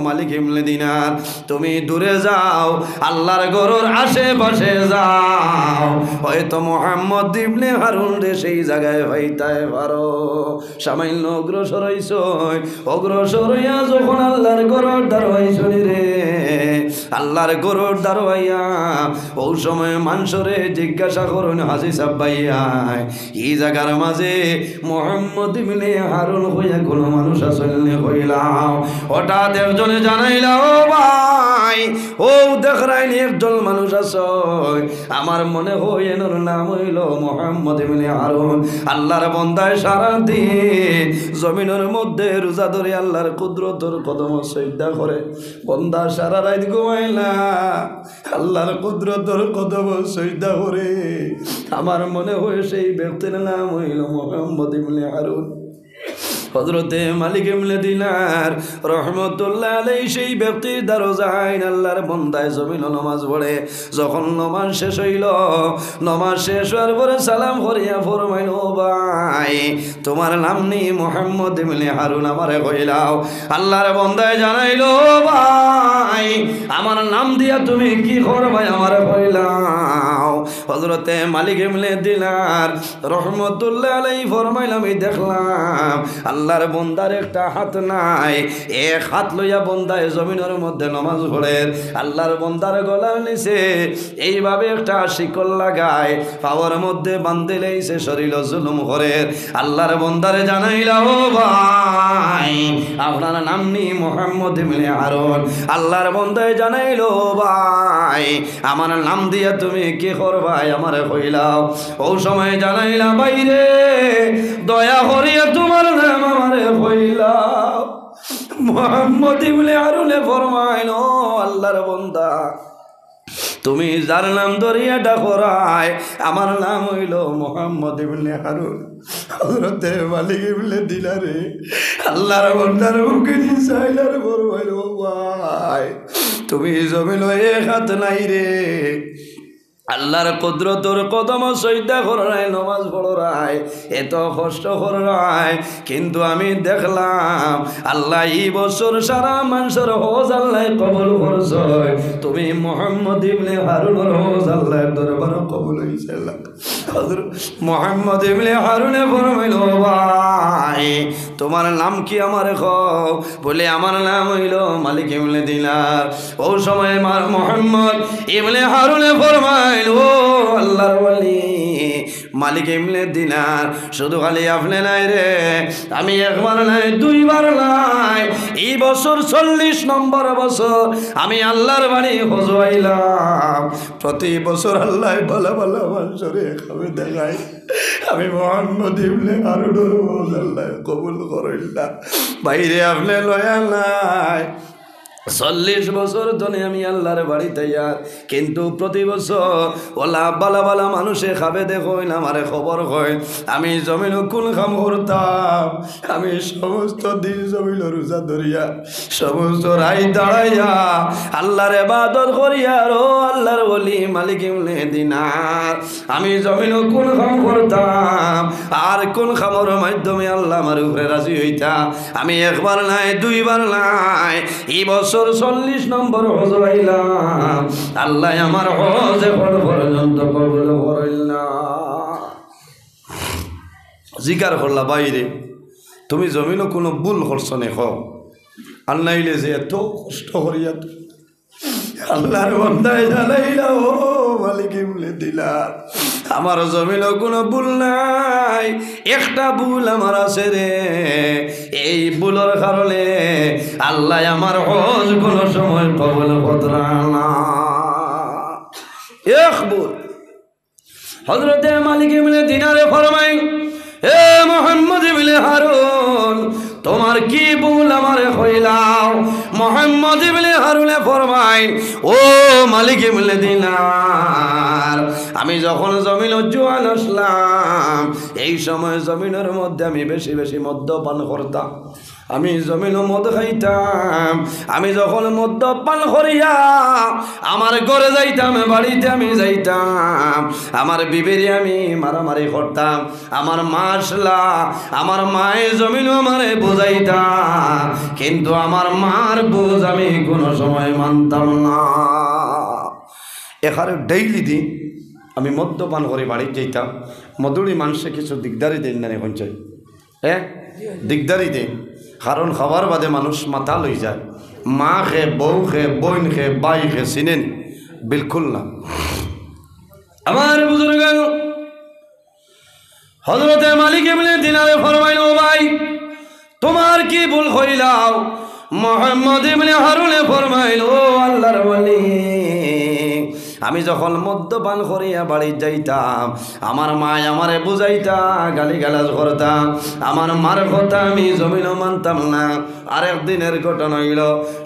মালিক ইবনে দিনার তুমি দূরে যাও আল্লাহর ঘরের আশেপাশে যাও হয়তো মুহাম্মদ ইবনে হারুন রে সেই জায়গায় হইতাই পারো সামান্য অগ্রসর হইছ অগ্রসর হইয়া যখন আল্লাহর ঘরের দ্বার হইছনি রে আল্লাহর গরুর দারোয়াইয়া ওই সময় মানুষরে জিজ্ঞাসা করুন হাজি সাহেব ভাইয়া এই জায়গার মাঝে মুহাম্মদ ইবনে হারুন হইয়া কোনো মানুষ আসলে হইলাম হঠাৎ একজনে জানাইলা ও ভাই ও দেখরাইনি একজন মানুষ আস আমার মনে হয় এর নাম হইল মুহাম্মদ ইবনে হারুন আল্লাহর বন্দায় সারা দিন জমিনের মধ্যে রোজা ধরে আল্লাহর কুদরতের কদম সজদা করে বন্দা সারা রাত ঘুমাইলা আল্লাহর কুদরতের কদম সজদা করে আমার মনে হয় সেই ব্যক্তির নাম হইল মুহাম্মদ ইবনে হারুন হযরতে মালিক ইবনে দিনার রহমতুল্লাহ আলাইহি সেই ব্যক্তির দ্বারা যাইন আল্লাহর বান্দায় জমিন নামাজ পড়ে যখন নামাজ শেষ হইল নামাজ শেষ হওয়ার পরে সালাম করিয়া ফরমাইল ভাই তোমার নাম নি মুহাম্মদ ইবনে হারুন আমারে কইলাও আল্লাহর বান্দায় জানাইল ভাই আমার নাম দিয়া তুমি কি করবাই আমারে কইলাও হযরতে মালিক ইবনে দিনার রহমতুল্লাহ আলাইহি ফরমাইল আমি দেখলাম আল্লাহর বন্দার একটা হাত নাই এক হাত লইয়া বন্দায় জমিনের মধ্যে নামাজ পড়ে আল্লাহর বন্দার গলার নিচে এইভাবে একটা শিকল লাগায় পাওয়ার মধ্যে বান্ধে লইছে শরীর জুলুম করে আল্লাহর বন্দারে জানাইলা ও ভাই আপনার নাম নি মুহাম্মদ ইবনে হারুন আল্লাহর বন্দায় জানাইলো ভাই আমার নাম দিয়া তুমি কি করবাই আমারে কইলাও ও সময় জানাইলা বাইরে দয়া করিয়া তোমার নাম আমারে কইলাও মুহাম্মদ ইবনে হারুনে ফরমাইল আল্লাহর বান্দা তুমি যার নাম ধরিয়া ডাকরায় আমার নাম হইল মুহাম্মদ ইবনে হারুন হযরতে মালিক ইবনে দিনারে আল্লাহর বান্দার মুখে চাইলার ফরমাইল ভাই তুমি জমিন এক হাত নাই রে আল্লাহর কুদরতের কদম সজদা করায় নামাজ পড়ায় এত কষ্ট করায় কিন্তু আমি দেখলাম আল্লাহ এই বছর সারা মানুষের হজ আল্লাহ কবুল করছে তুমি মুহাম্মদ ইবনে হারুনের হজ আল্লাহর দরবারে কবুল হইছে হযরত মুহাম্মদ ইবনে হারুনে ফরমাইল ভাই তোমার নাম কি আমারে কও বলে আমার নাম হইল মালিক ইবনে দিনার ও সময় মুহাম্মদ ইবনে হারুনে ফরমাইল ও আল্লাহর ওলি মালিক ইবনে দিনার শুধু খালি আপনি নাই রে আমি একবার নাই দুইবার নাই এই বছর 40 নম্বর বছর আমি আল্লাহর বাড়ি হজ হইলাম প্রতি বছর আল্লাহ ভালো ভালো মানুষরে খাবে দেখাই আমি মুহাম্মদ ইবনে হারুনের হজ আল্লাহ কবুল করিলা বাইরে আপনি লয়া নাই 40 বছর ধরে আমি আল্লাহর বাড়িতে যাই কিন্তু প্রতি বছর ওলা বালা বালা মানুষে খাবে দেখো না আমারে খবর হয় আমি জমিন কোন কাম করতাম আমি সমস্ত দিন জমিন রোজা ধরিয়া সমস্ত রাই দাঁড়াইয়া আল্লাহর ইবাদত করিয়া ও আল্লাহর ওলি মালিক ইবনে দিনার আমি জমিন কোন কাম করতাম আর কোন কামের মাধ্যমে আল্লাহ আমার উপরে রাজি হইতা আমি একবার নাই দুইবার নাই এই বছর 40 নম্বর হজ হইলাম আল্লাহ আমার হজ এখন পর্যন্ত কবুল করিলা জিকার করলা বাইরে তুমি জমিনও কোনো ভুল করছো নে খাও আল্লাহলে যে এত কষ্ট করিয়া আল্লাহর বান্দায় জানাইলা ও মালিক বলে দিলার আমার জমিন কোনো ভুল নাই, একটা ভুল আমার আছে রে। এই ভুলের কারণে আল্লাহ আমার হজ কোনো সময় কবুল করতে না। এক ভুল হযরতে মালিক ইবনে দিনারে ফরমাই, এ মুহাম্মদ ইবনে হারুন তোমার কি ভুল আমারে কইলাও? মুহাম্মদ ইবনে হারুনে ফরমাই, ও মালিক ইবনে দিনার আমি যখন জমিন জোয়ান আসলাম এই সময় জমিনের মধ্যে আমি বেশি বেশি মদ্যপান করতাম, আমি জমিন মদ খাইতাম। আমি যখন মদ্যপান করিয়া আমার ঘরে যাইতাম, বাড়িতে আমি যাইতাম, আমার বিবিরে আমি মারামারি করতাম। আমার মা আসলা, আমার মায়ের জমিন আমারে বুঝাইতাম, কিন্তু আমার মার বুঝ আমি কোনো সময় মানতাম না। এখানে ডেইলি দিন আমি মদ্যপান করে বাড়ি যাইতাম। মধুরি মানুষে কিছু দিকদারি দেন না এখন চাই, হ্যাঁ দিকদারি দেন, কারণ খাবার বাদে মানুষ মাথা লই যায়। মা খে, বউ খে, বোন খে, বাই খে, চিনেন বিলকুল না। আমার বুজুর্গ হযরতে মালিক ইবনে দিনারে ফরমাইল, ও ভাই তোমার কি ভুল হইলাও? মুহাম্মদ ইবনে হারুনে ফরমাইল, ও আল্লাহর ওলি আমি যখন মদ্যপান করিয়া বাড়ি যাইতাম আমার মা আমারে বুঝাইতা, গালি গালাজ করতাম, আমার মার কথা আমি জমিনও মানতাম না। আরেক দিনের ঘটনা হইল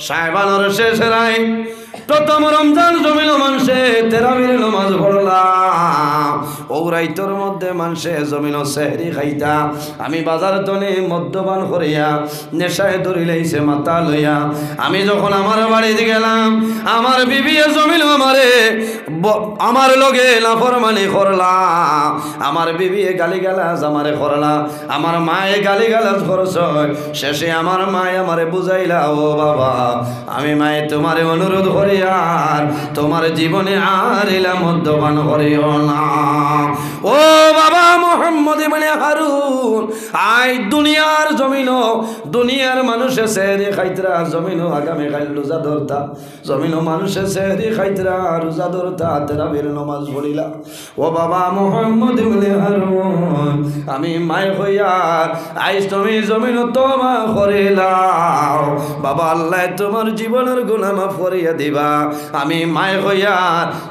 শাবানের শেষের রায়, প্রথম রমজান জমিন মানুষে তেরাবির নামাজ পড়লাম। ও রাইতর মধ্যে মানুষে জমিন সেহরি খাইতা, আমি বাজার তনে মদ্যপান করিয়া নেশায় ধরিলাইছে মাথা লইয়া। আমি যখন আমার বাড়িতে গেলাম আমার বিবি জমিন আমারে আমার লগে নাফরমানি করলাম, আমার বিবি গালি গালাজ আমারে করলা, আমার মায়ে গালি গালাজ করছ। শেষে আমার মায়ে আমারে বুঝাইলা, ও বাবা আমি মায়ে তোমারে অনুরোধ করি আর তোমার জীবনে আর এলা মদ্যপান করিও না। ও বাবা মুহাম্মদ ইবনে হারুন আই দুনিয়ার জমিন, দুনিয়ার মানুষে সেহরি খাইতরা জমিন আগামী কাল রোজা ধরতা, জমিন মানুষে সেহরি খাইতরা রোজা ধরতা, তারাবির নামাজ পড়িলা। ও বাবা মুহাম্মদ ইবনে হারুন আমি মায় হইয়া আইস তুমি জমিন তোমা করিলাও, বাবা আল্লাহ তোমার জীবনের গুনাহ মাফ করিয়া দিবা। আমি মায় হইয়া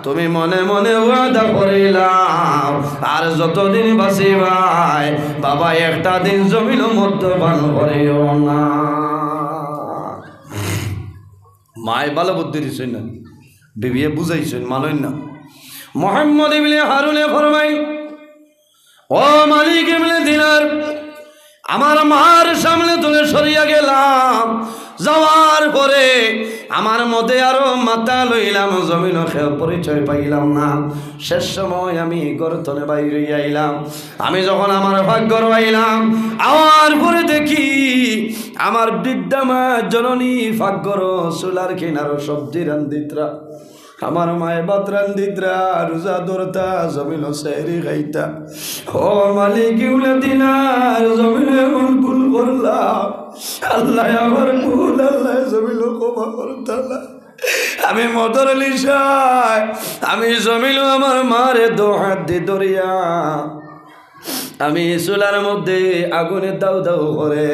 তুমি মনে মনে ওয়াদা করিলাম আর যতদিন বাঁচিবাই বাবা একটা দিন জমিন মদ্যপান করিও না। মায় ভালো বুদ্ধি দিছেন না, বিবিয়ে বুঝাইছেন মানেন না। মুহাম্মদ ইবনে হারুনে ফরমাই, ও মালিক ইবনে দিনার আমার মার সামনে তুলে সরিয়া গেলাম, যাওয়ার পরে আমার মধ্যে আরো মাথা লইলাম, জমিন পরিচয় পাইলাম না। শেষ সময় আমি গর্তনে বাইরে আইলাম। আমি যখন আমার ভাগ্যর আইলাম আওয়ার পরে দেখি আমার বৃদ্ধা মা জননী ভাগ্যর চুলার কিনারো সবজি রান্দিত্রা, আমার মায়ে ভাত রান্দিত্রা রোজা ধরতা জমিন সেহরি খাইতা। ও মালিক ইবনে দিনার জমিনে এমন ভুল করলাম, আল্লাহ আমার ভুল আল্লাহ জমিন ক্ষমা করতাম। আমি মদর লিসাই আমি জমিন আমার মারে দো হাত দিয়ে ধরিয়া আমি চুলার মধ্যে আগুনে দাউ দাউ করে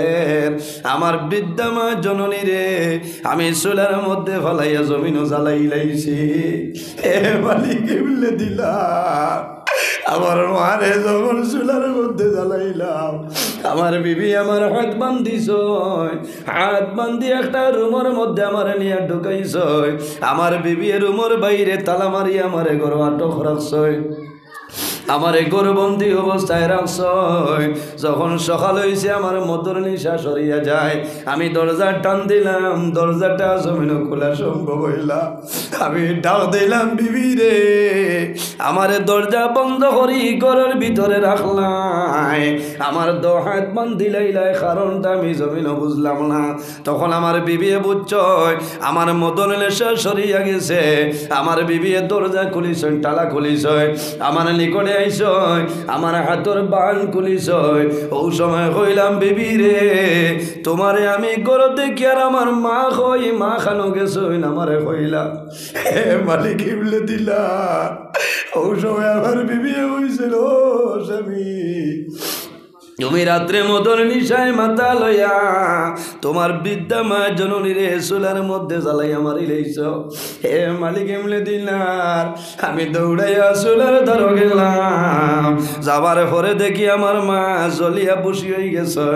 আমার বৃদ্ধা মা জননী রে আমি চুলার মধ্যে ফলাইয়া জমিনও জ্বালাই লাইছি। এ মালিক ইবনে দিলাম আমার মারে যখন চুলার মধ্যে জ্বালাইলাম আমার বিবি আমার হাত বান্ধিস, হাত বান্ধি একটা রুমের মধ্যে আমার নিয়ে ঢুকাইছ, আমার বিবি রুমের বাইরে তালা মারি আমারে ঘর আটক রাখছ, আমারে গরবন্দি অবস্থায় রাখছ। যখন সকাল হয়েছে আমার মধুর নিশা সরিয়া যায়, আমি দরজা টান দিলাম, দরজাটা জমিন খোলা সম্ভব হইলা। আমি ডাক দিলাম বিবি রে, আমার দরজা বন্ধ করি ঘরের ভিতরে রাখলাই, আমার দো হাত বান্ধিলাইলাই, কারণটা আমি জমিন বুঝলাম না। তখন আমার বিবিয়ে বুঝছ আমার মদন নেশা সরিয়া গেছে, আমার বিবিয়ে দরজা খুলিছ, টালা খুলিছ, আমার নিকটে আইস আমার হাতর বান খুলিস ও সময় কইলাম বিবি রে তোমারে আমি গর দেখি আর আমার মা কই মা খানো গেছো আমারে কইলা হে মালিক ইবলে দিলা ও সময় আমার বিবি হইছিল স্বামী তুমি রাত্রে মদন নিশায় মাথা লইয়া তোমার বৃদ্ধা মা জননী রে চুলার মধ্যে জ্বালাইয়া মারি লইছ হে মালিক এমলে দিলার আমি দৌড়াইয়া চুলার ধর গেলাম যাবার পরে দেখি আমার মা জ্বলিয়া বসি হয়ে গেছে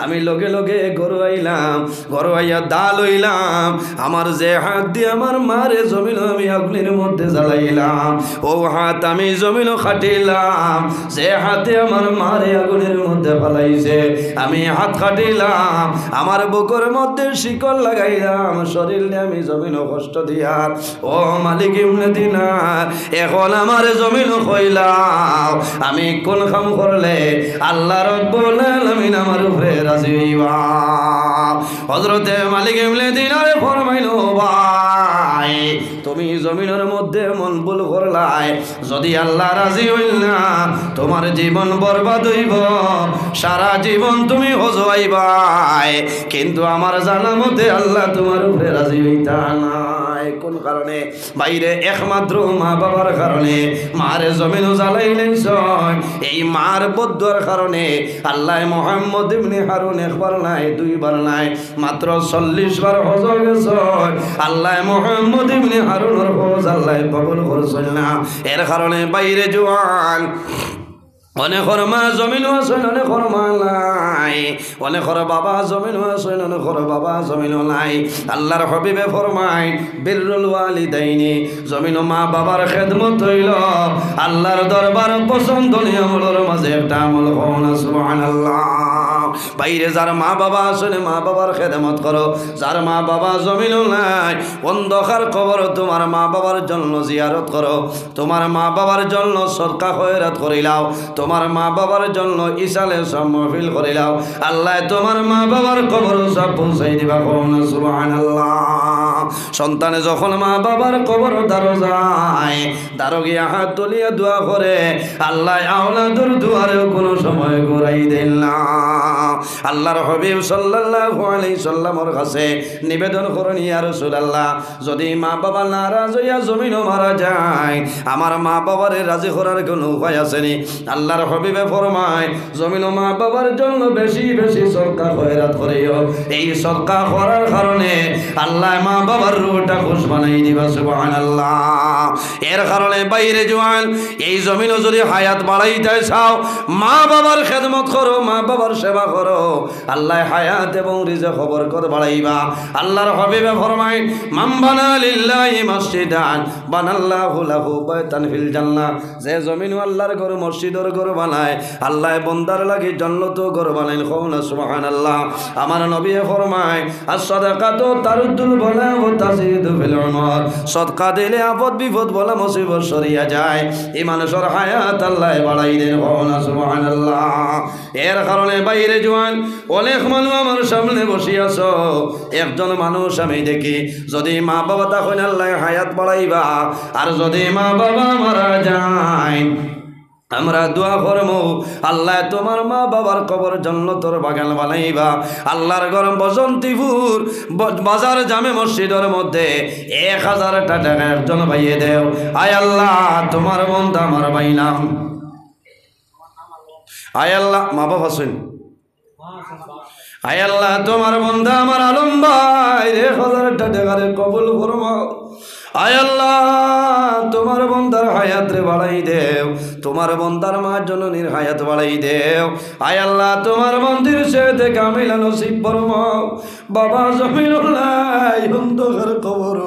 আমি লগে লগে ঘর আইলাম ঘর আইয়া দা লইলাম আমার যে হাত দিয়ে আমার মারে জমিন আমি অগ্নির মধ্যে জ্বালাইলাম ও হাত আমি জমিন খাটিলাম যে হাতে আমার মারে আগুনের মধ্যে ফলাইছে আমি হাত কাটিলাম আমার বুকের মধ্যে শিকল লাগাইলাম শরীর আমি জমিন কষ্ট দিয়ার ও মালিক ইবনে দিনার এখন আমার জমিন কইলাম আমি কোন কাম করলে আল্লাহ রাব্বুল আলামিন আমার উপরে রাজি হইবা হযরতে মালিক ইবনে দিনারে ফরমাইলো ভাই তুমি জমিনের মধ্যে মন ভুল করলাই যদি আল্লাহ রাজি হইল না তোমার জীবন বরবাদ হইব সারা জীবন তুমি হজবাইবাই কিন্তু আমার জানা মতে আল্লাহ তোমার উপরে রাজি হইতা নাই কোন কারণে বাইরে একমাত্র মা বাবার কারণে মারে জমিন জ্বালাইলেন এই মার বদুয়ার কারণে আল্লাহ মুহাম্মদ ইবনে হারুন একবার নাই দুইবার নাই মাত্র 40 বার হজ গেছে আল্লাহ মুহাম্মদ ইবনে হারুনের হজ আল্লাহ কবুল করছেন না এর কারণে বাইরে জওয়ান অনেকর মা জমিন আছেন অনেকর মা নাই অনেকর বাবা জমিন আছেন অনেকর বাবা জমিন নাই আল্লাহর হাবিবে ফরমায় বিররুল ওয়ালিদাইনি জমিন মা বাবার খেদমত হইল আল্লাহর দরবার পছন্দনীয় আমলের মাঝে একটা আমল হন সুবহানাল্লাহ বাইরে যার মা বাবা আছেন মা বাবার খেদমত করো যার মা বাবা জমিন নাই অন্ধকার কবর তোমার মা বাবার জন্য জিয়ারত করো তোমার মা বাবার জন্য সদকা খয়রাত করিলাও তোমার মা বাবার জন্য ইসালে সম্মাফিল করিলাও আল্লাহ তোমার মা বাবার কবর সব পৌঁছাই দিবা কোন সুবহানাল্লাহ সন্তানে যখন মা বাবার কবর দারো যায় দারো গিয়া হাত তুলিয়া দোয়া করে আল্লাহ আওলাদুর দুয়ারেও কোনো সময় ঘুরাই দেন না আল্লাহর হাবিব সাল্লাল্লাহু আলাইহি সাল্লামের কাছে নিবেদন করেন ইয়া রাসূলুল্লাহ যদি মা বাবা নারাজ হইয়া জমিনও মারা যায় আমার মা বাবারে রাজি করার কোনো উপায় আছে নি আল্লাহর হাবিবে ফরমায় জমিন মা বাবার জন্য বেশি বেশি সদকা খয়রাত করিও এই সদকা করার কারণে আল্লাহ মা বাবার রূহটা খুশ বানাই দিবা সুবহানাল্লাহ এর কারণে বাইরে জওয়ান এই জমিনও যদি হায়াত বাড়াইতে চাও মা বাবার খেদমত করো মা বাবার সেবা করো আল্লাহ হায়াত এবং রিজক বরকত বাড়াইবা আল্লাহর হাবিবে ফরমায় মান বানা লিল্লাহি মসজিদান বানাল্লাহু লাহু বাইতান ফিল জান্নাহ যে জমিন আল্লাহর ঘর মসজিদের ঘর বানায় আল্লাহ বন্দার লাগি জান্নাত ঘর বানাইল কওনা সুবহানাল্লাহ আমার নবী ফরমায় as-সাদাকাতু তারুদ্দুল বালা ওয়া তাজিদু ফিল উমর সদকা দিলে আপদ বিপদ বলা মুসিবত সরিয়া যায় এই মানুষের হায়াত আল্লাহ বাড়াই দেন কওনা সুবহানাল্লাহ এর কারণে বাইরে জওয়ান অনেক মানুষ আমার সামনে বসে আছো একজন মানুষ আমি দেখি যদি মা বাবা তখন আল্লাহ হায়াত বাড়াইবা আর যদি মা বাবা মারা যায় আমরা দোয়া করবো আল্লাহ তোমার মা বাবার কবর জান্নাতের বাগান বানাইবা আল্লাহর ঘর বসন্তীপুর বাজার জামে মসজিদের মধ্যে 1000 টাকা একজন ভাইয়ে দেও আয় আল্লাহ তোমার বান্দা আমার ভাই নাম আয় আল্লাহ মা বাবা শুন আয় আল্লাহ তোমার বান্দা আমার আলম ভাই 1000 টাকা কবুল ফরমাও আয় আল্লাহ তোমার বান্দার হায়াত রে বাড়াই দেও তোমার বান্দার মা জননীর হায়াত বাড়াই দেও আয় আল্লাহ তোমার মন্দির সেতে কামিলা নসিব ফরমাও বাবা জমিনুল্লাহ অন্ধকার কবর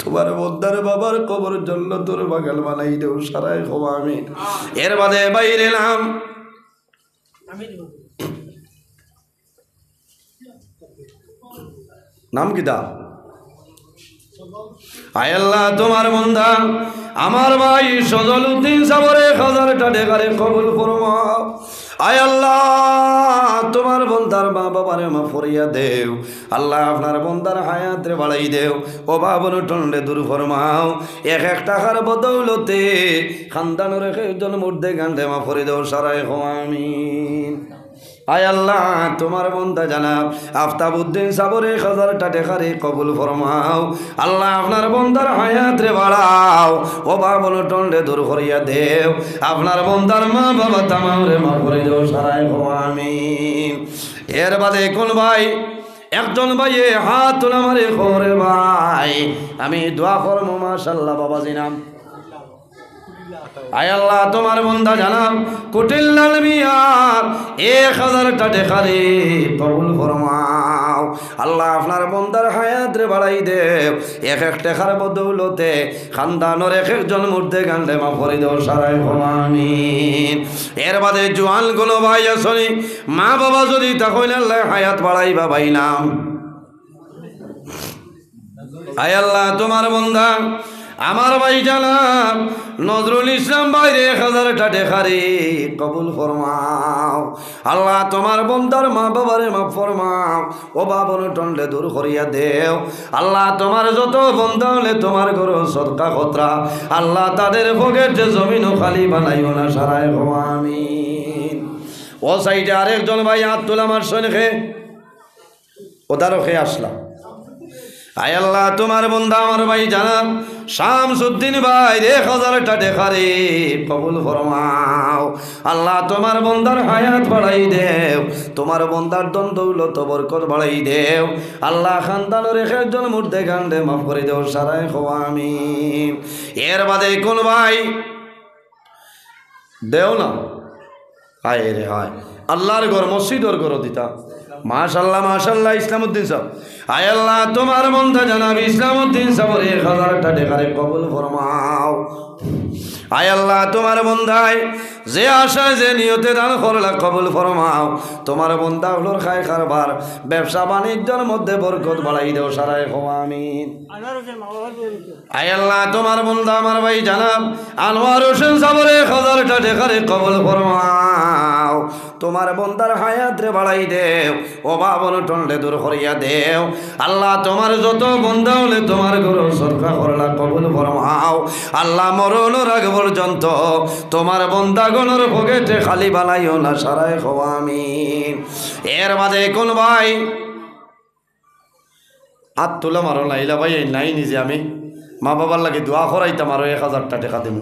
তোমার বান্দার বাবার কবর জান্নাতের বাগান বানাই দেও সারাই খোয়া আমি এর বাদে বাইরে নাম নাম কিতা আয় আল্লাহ তোমার বান্দা আমার ভাই সজলউদ্দিন সাবরে 1000 টাকা কবুল ফরমাও আয় আল্লাহ তোমার বন্দার মা বাবারে মাফ করিয়া দেও আল্লাহ আপনার বন্দার হায়াত রে বাড়াই দেও অভাবন টন্ডে দূর ফরমাও এক এক টাকার বদৌলতে খানদান রেখে জন মধ্যে গান্ডে মাফ করে দেও সারাই আমিন আয় আল্লাহ তোমার বন্দা জানাব আফতাবউদ্দিন সাবরে 1000 টাকা কবুল ফরমাও আল্লাহ আপনার বন্দার হায়াত রে বাড়াও অভাবন টন্ডে দূর করিয়া দেও আপনার বন্দার মা বাবা তামাম রে মাফ করে দেও সারাই আমিন এর বাদে কোন ভাই একজন ভাইয়ে হাত তোলা মারে খবরে ভাই আমি দোয়া করব মাশাআল্লাহ বাবাজি নাম আয় আল্লাহ তোমার বন্দা জানাব কুটিল্লাল মিয়ার 1000 টাকা কবুল ফরমাও আল্লাহ আপনার বন্দার হায়াত রে বাড়াই দেও এক এক টাকার বদৌলতে খানদানের এক একজন মধ্যে গান্ডে মাফ করে দেও সারাই আমিন এর বাদে জোয়ান গুলো ভাই আসনি মা বাবা যদি তাহলে আল্লাহ হায়াত বাড়াইবা ভাই নাম আয় আল্লাহ তোমার বন্দা আমার ভাই জানাব নজরুল ইসলাম ভাই 1000 টাকা কবুল ফরমাও আল্লাহ তোমার বন্দার মা বাবারে মাফ ফরমাও ও বাবন টন্ডে দূর করিয়া দেও আল্লাহ তোমার যত বন্দা হলে তোমার ঘর সদকা খতরা আল্লাহ তাদের পকেট জমিনও খালি বানাইও না সারাই আমিন ও সাইডে আরেকজন ভাই হাত তোলা আমার শোনে ওদারও খেয়ে আসলাম আয় আল্লাহ তোমার বন্দা আমার ভাই জানাব শামসুদ্দিন ভাই 1000 টাকা কবুল ফরমাও আল্লাহ তোমার বন্দার হায়াত বাড়াই দেও তোমার বন্দার দন দৌলত বরকত বাড়াই দেও আল্লাহ খানদানের একজন মধ্যে গান্ডে মাফ করে দেও সারাই আমিন এর বাদে কোন ভাই দেও না হায় রে হায় আল্লাহর ঘর মসজিদর ঘর দিতা মাশাআল্লাহ মাশাআল্লাহ ইসলামউদ্দিন সাহেব আয় আল্লাহ তোমার বন্দা জানাব ইসলামউদ্দিন সাহেবের 1000 টাকা কবুল ফরমাও আয় আল্লাহ তোমার বন্দায় যে আশায় যে নিয়তে দান করলা কবুল ফরমাও তোমার বন্দা হলোর খায় কারবার ব্যবসা বাণিজ্যের মধ্যে বরকত বাড়াই দেও সারাই আমিন আয় আল্লাহ তোমার বন্দা আমার ভাই জানাব আনোয়ার হোসেন সাহেবের 1000 টাকা কবুল ফরমাও তোমার বন্দার হায়াত রে বাড়াই দেও অভাবন টন্ডে দূর করিয়া দেও আল্লাহ তোমার যত বন্দা হলে তোমার ঘর সরকা করলা কবুল ফরমাও আল্লাহ মরণের আগ পর্যন্ত তোমার বন্দাগণের পকেটে খালি বানাইও না সারাই আমিন এর বাদে কোন ভাই হাত তুলা মারো লাইলা ভাই নাই নিজে আমি মা বাবার লাগে দোয়া করাইতাম আরো 1000 টাকা দেব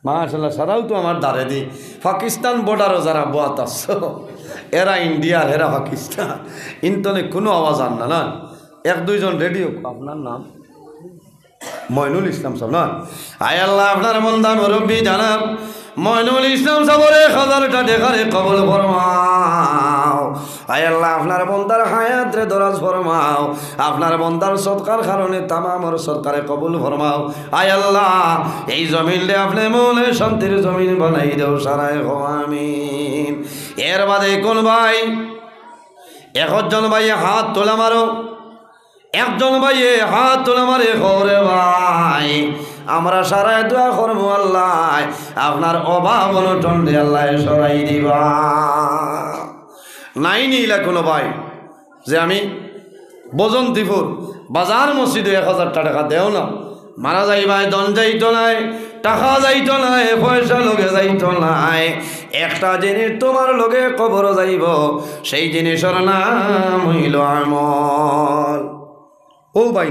মাশাআল্লাহ সারাও তো আমার দাঁড়ে দি পাকিস্তান বর্ডারও যারা বোয়াত আস এরা ইন্ডিয়ার এরা পাকিস্তান ইন্টনে কোনো আওয়াজ আন না 1-2 জন রেডিও আপনার নাম মইনুল ইসলাম সাহেব না আয় আল্লাহ আপনার বন্দা মুরব্বি জানাব মইনুল ইসলাম সাহেবের 1000 টাকা কবুল ফরমাও আয় আল্লাহ আপনার বন্দার হায়াত রে দরাজ ফরমাও আপনার বন্দার সদকার কারণে তামামর সরকারে কবুল ফরমাও আয় আল্লাহ এই জমিন রে আপনি মনে শান্তির জমিন বানাই দেও সারাই আমিন এর বাদে কোন ভাই একজন ভাই হাত তোলা মারো একজন ভাই হাত তোলা মারে খরে ভাই আমরা সারাই দোয়া করবো আল্লাহ আপনার অভাব অনটন আল্লাহ সরাই দিবা নাই নিলা কোনো ভাই যে আমি বজন্তিপুর বাজার মসজিদে 1000 টাকা দেও না মারা যাই ভাই দন যাইতো নাই টাকা যাইতো নাই পয়সা লগে যাইতো নাই একটা জিনিস তোমার লগে কবর যাইব সেই জিনিসের নাম হইল আমল ও ভাই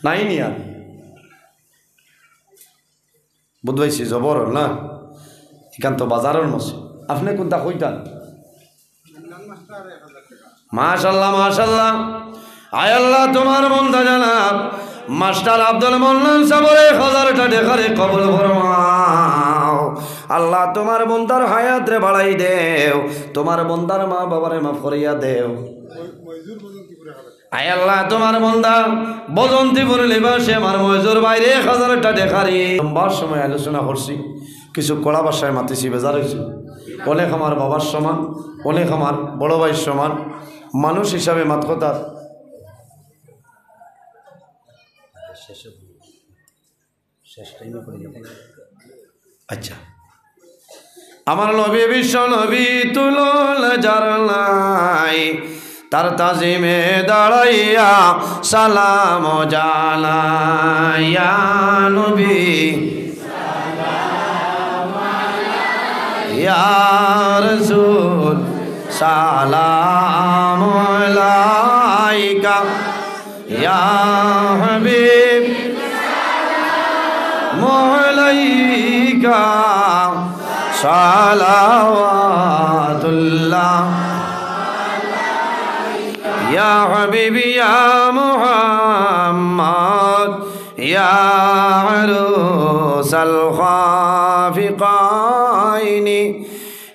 নাই নি আর বুধবাইছি জবর না এখান তো বাজারের মসজিদ আপনি কোনটা কইতান মাশাআল্লাহ মাশাআল্লাহ আয় আল্লাহ তোমার বন্দা জানাব মাস্টার আব্দুল মোল্লান সাহেবের 1000 টাকা কবুল ফরমাও আল্লাহ তোমার বন্দার হায়াত রে বাড়াই দেও তোমার বন্দার মা বাবারে মাফ করিয়া দেও আয় আল্লাহ তোমার বন্দা বজন্তিপুর লিবাসে আমার মজুর বাইরে 1000 টাকা লম্বার সময় আলোচনা করছি কিছু কড়া ভাষায় মাতিছি বেজার হয়েছি অনেক আমার বাবার সমান অনেক আমার বড় ভাইয়ের সমান মানুষ হিসাবে মাত কথা আচ্ছা, আমার নবী বিশ্ব নবী তুলল জারলাই, তার তাজিমে দাঁড়াইয়া সালাম জানাইয়া নবী ইয়া রাসূল সালাম আলাইকা ইয়া হাবিব আলাইকা সালাওয়াতুল্লাহ ইয়া হাবিবি ইয়া মুহাম্মদ ইয়া আরুসাল খাফিকাইনি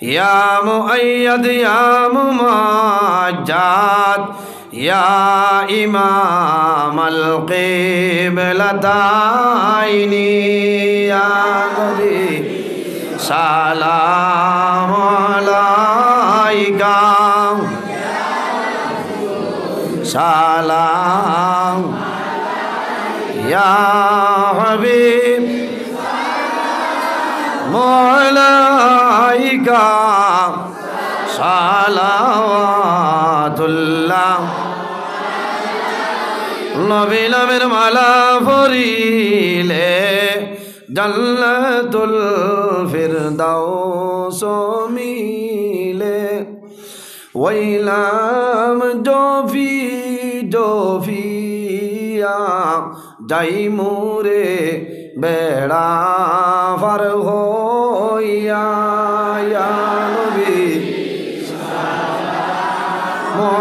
ইয়া মুআইয়াদ ইয়া মুমাজ্জাদ ইয়া ইমামাল কিবলাতাইনি ইয়া নবী সালাম আলাইকা সালাম ইয়া হাবিব আলাইকা সালাওয়াতুল্লাহ নবী নামের মালা পরিলে জান্নাতুল ফিরদাউস মিলে ওইলাম জফি জফিয়া যাই মুরে বেড়া পার হইয়া ইয়া নবী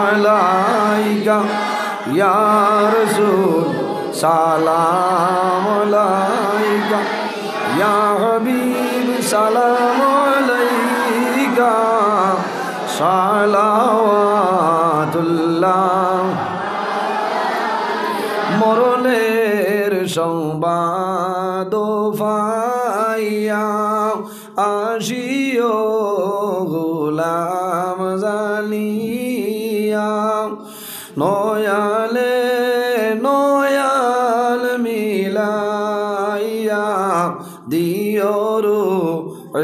আলাইকা ইয়া রাসূল সালাম আলাইকা ইয়া হাবিব সালাম আলাইকা সালাওয়াতুল্লাহ মরণের সংবাদ পাইয়া আসিও গোলাম জানিয়া নয়ালে নয়াল মিলাইয়া দিয়রু